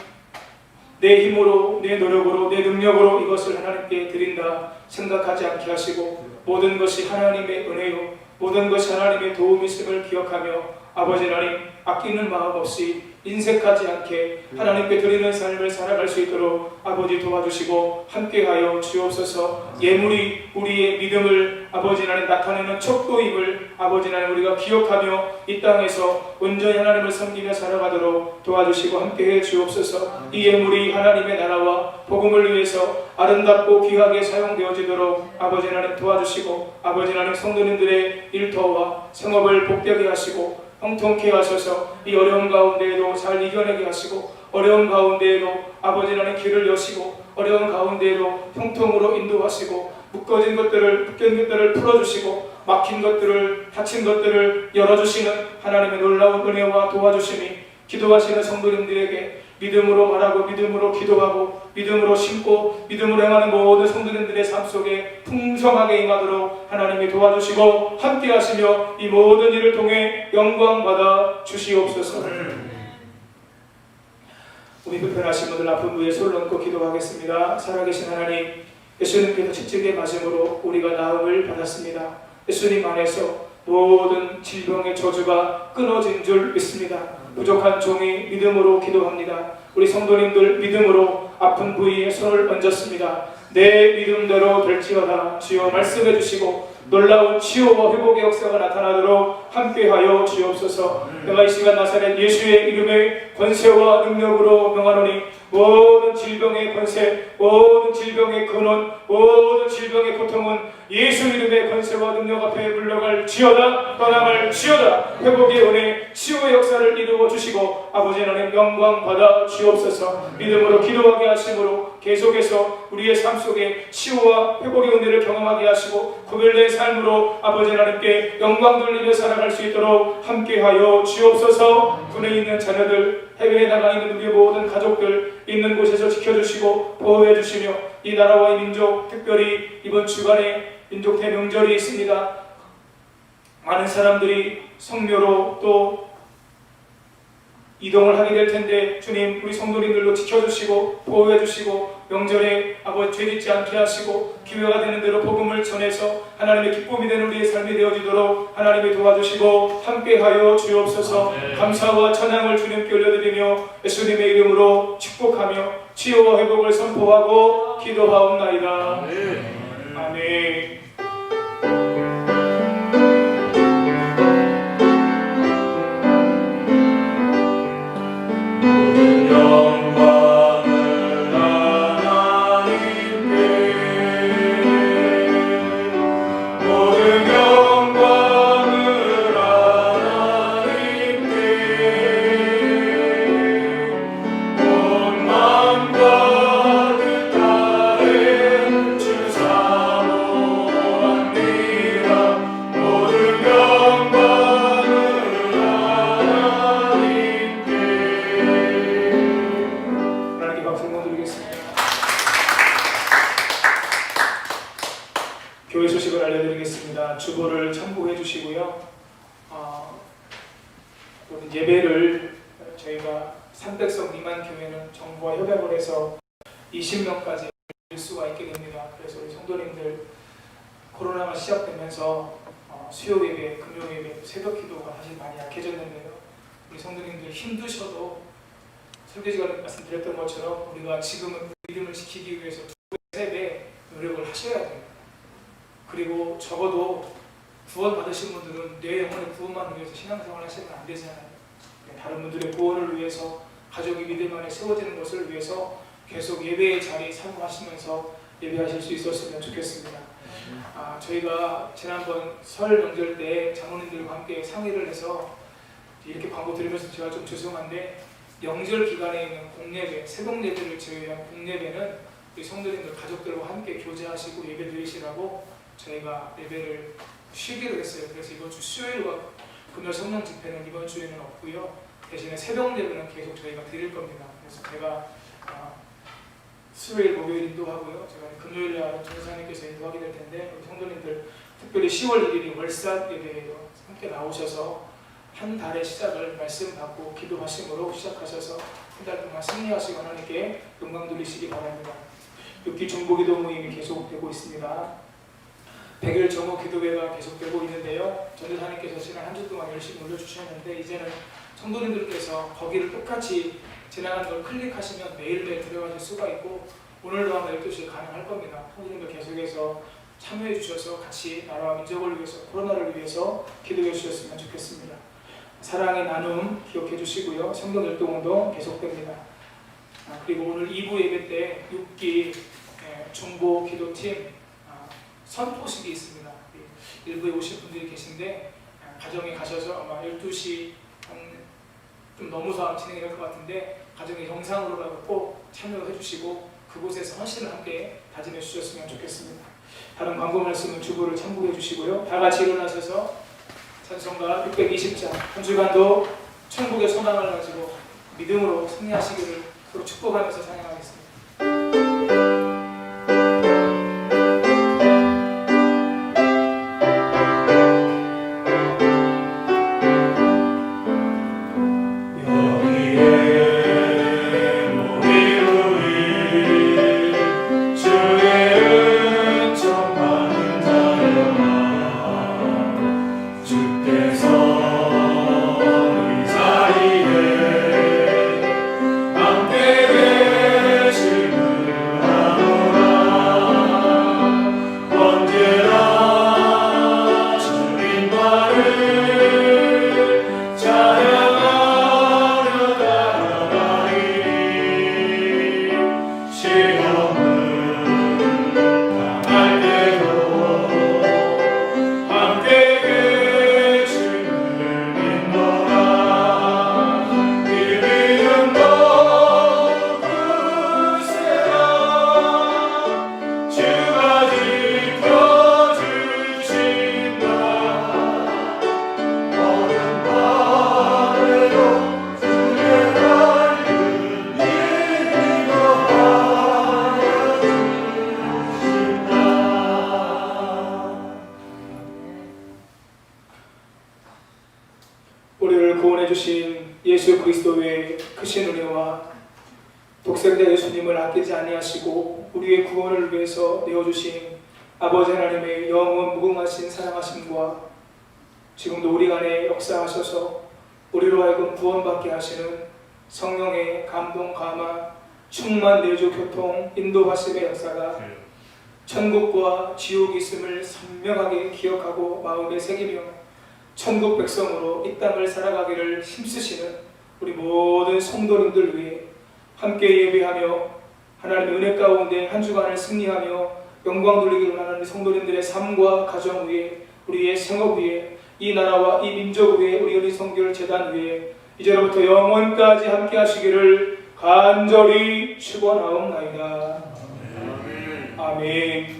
A: 내 힘으로, 내 노력으로, 내 능력으로 이것을 하나님께 드린다 생각하지 않게 하시고 모든 것이 하나님의 은혜요, 모든 것이 하나님의 도움이 있음을 기억하며 아버지 하나님 아끼는 마음 없이 인색하지 않게 하나님께 드리는 삶을 살아갈 수 있도록 아버지 도와주시고 함께하여 주옵소서. 예물이 우리의 믿음을 아버지 하나님 나타내는 척도임을 아버지 하나님 우리가 기억하며 이 땅에서 온전히 하나님을 섬기며 살아가도록 도와주시고 함께해 주옵소서. 이 예물이 하나님의 나라와 복음을 위해서 아름답고 귀하게 사용되어지도록 아버지 하나님 도와주시고 아버지 하나님 성도님들의 일터와 생업을 복되게 하시고 형통케 하셔서 이 어려운 가운데에도 잘 이겨내게 하시고 어려운 가운데에도 아버지 하나님 길을 여시고 어려운 가운데에도 형통으로 인도하시고 묶인 것들을 풀어주시고 막힌 것들을 닫힌 것들을 열어주시는 하나님의 놀라운 은혜와 도와주심이 기도하시는 성도님들에게 믿음으로 말하고 믿음으로 기도하고 믿음으로 심고 믿음으로 행하는 모든 성도님들의 삶 속에 풍성하게 임하도록 하나님이 도와주시고 함께 하시며 이 모든 일을 통해 영광받아 주시옵소서. 우리 불편하신 분들 아픈 부에 손을 얹고 기도하겠습니다. 살아계신 하나님, 예수님께서 채찍에 맞음으로 우리가 나음을 받았습니다. 예수님 안에서 모든 질병의 저주가 끊어진 줄 믿습니다. 부족한 종이 믿음으로 기도합니다. 우리 성도님들 믿음으로 아픈 부위에 손을 얹었습니다. 내 믿음대로 될지어다. 주여 말씀해 주시고 놀라운 치유와 회복의 역사가 나타나도록 함께하여 주옵소서. 내가 이 시간 나사렛 예수의 이름의 권세와 능력으로 명하노니 모든 질병의 권세, 모든 질병의 근원, 모든 질병의 고통은 예수 이름의 권세와 능력 앞에 물러갈 지어다, 떠나갈 지어다. 회복의 은혜, 치유의 역사를 이루어 주시고 아버지 하나님 영광 받아 주옵소서. 믿음으로 기도하게 하심으로 계속해서 우리의 삶 속에 치유와 회복의 은혜를 경험하게 하시고 구별된 삶으로 아버지 하나님께 영광 돌리며 살아갈 수 있도록 함께하여 주옵소서. 군에 있는 자녀들, 해외에 나가 있는 우리의 모든 가족들 있는 곳에서 지켜주시고 보호해 주시며 이 나라와 이 민족, 특별히 이번 주간에 민족 대명절이 있습니다. 많은 사람들이 성묘로 또 이동을 하게 될 텐데 주님 우리 성도님들도 지켜주시고 보호해 주시고 명절에 아버지 죄짓지 않게 하시고 기회가 되는 대로 복음을 전해서 하나님의 기쁨이 되는 우리의 삶이 되어지도록 하나님이 도와주시고 함께하여 주옵소서. 감사와 찬양을 주님께 올려드리며 예수님의 이름으로 축복하며 치유와 회복을 선포하고 기도하옵나이다. 아멘. 교회 소식을 알려드리겠습니다. 주보를 참고해 주시고요. 예배를 저희가 300석 미만 교회는 정부와 협약을 해서 20명까지 할 수가 있게 됩니다. 그래서 우리 성도님들 코로나가 시작되면서 수요 예배, 금요 예배, 새벽 기도가 사실 많이 약해졌는데요. 우리 성도님들 힘드셔도 설교지가 말씀드렸던 것처럼 우리가 지금은 믿음을 지키기 위해서 2배, 3배 노력을 하셔야 돼요. 그리고 적어도 구원 받으신 분들은 내 영혼의 구원만 위해서 신앙생활 하시면 안 되잖아요. 다른 분들의 구원을 위해서 가족이 믿음 안에 세워지는 것을 위해서 계속 예배의 자리 사모하시면서 예배하실 수 있었으면 좋겠습니다. 저희가 지난번 설 명절 때 장로님들과 함께 상의를 해서 이렇게 광고 드리면서 제가 좀 죄송한데 명절 기간에 있는 공예배, 새벽 예배를 제외한 공예배는 우리 성도님들 가족들과 함께 교제하시고 예배 드리시라고 저희가 예배를 쉬기로 했어요. 그래서 이번 주 수요일과 금요 성령 집회는 이번 주에는 없고요. 대신에 새벽 예배는 계속 저희가 드릴 겁니다. 그래서 제가 수요일, 목요일 인도하고요. 제가 금요일 날 전사님께서 인도하게 될 텐데 우리 성도님들 특별히 10월 1일이 월삭 예배예요. 함께 나오셔서 한 달의 시작을 말씀 받고 기도하심으로 시작하셔서 한 달 동안 승리하시고 하나님께 영광 돌리시기 바랍니다. 6기 중보기도 모임이 계속되고 있습니다. 100일 정오 기도회가 계속되고 있는데요. 전도사님께서 지난 한 주 동안 열심히 올려주셨는데 이제는 성도님들께서 거기를 똑같이 지나가는 걸 클릭하시면 매일매일 들어가실 수가 있고 오늘도 아마 12시에 가능할 겁니다. 성도님들 계속해서 참여해 주셔서 같이 나라와 민족을 위해서 코로나를 위해서 기도해 주셨으면 좋겠습니다. 사랑의 나눔 기억해 주시고요. 성도 열동운동 계속됩니다. 그리고 오늘 2부 예배 때 6기 중보 기도팀 선포식이 있습니다. 일부에 오실 분들이 계신데 가정에 가셔서 아마 12시 좀 넘어서 진행이 될 것 같은데 가정에 영상으로라도 꼭 참여해 주시고 그곳에서 헌신을 함께 다짐해 주셨으면 좋겠습니다. 다른 광고 말씀은 주보를 참고해 주시고요. 다 같이 일어나셔서 찬송가 620장 한 주간도 천국의 소망을 가지고 믿음으로 승리하시기를 서로 축복하면서 찬양하겠습니다.
E: 함께
A: 우리를 구원해 주신 예수 그리스도의 크신 은혜와 독생자 예수님을 아끼지 아니하시고 우리의 구원을 위해서 내어주신 아버지 하나님의 영원 무궁하신 사랑하심과 지금도 우리 간에 역사하셔서 우리로 하여금 구원받게 하시는 성령의 감동, 감화, 충만, 내주, 교통, 인도하심의 역사가 천국과 지옥이 있음을 선명하게 기억하고 마음에 새기며 천국 백성으로 이 땅을 살아가기를 힘쓰시는 우리 모든 성도님들 위해 함께 예배하며 하나님의 은혜 가운데 한 주간을 승리하며 영광 돌리기를 원하는 성도님들의 삶과 가정 위에 우리의 생업 위에 이 나라와 이 민족 위에 우리 은희 성결 재단 위에 이제로부터 영원까지 함께 하시기를 간절히 축원하옵나이다. 아멘.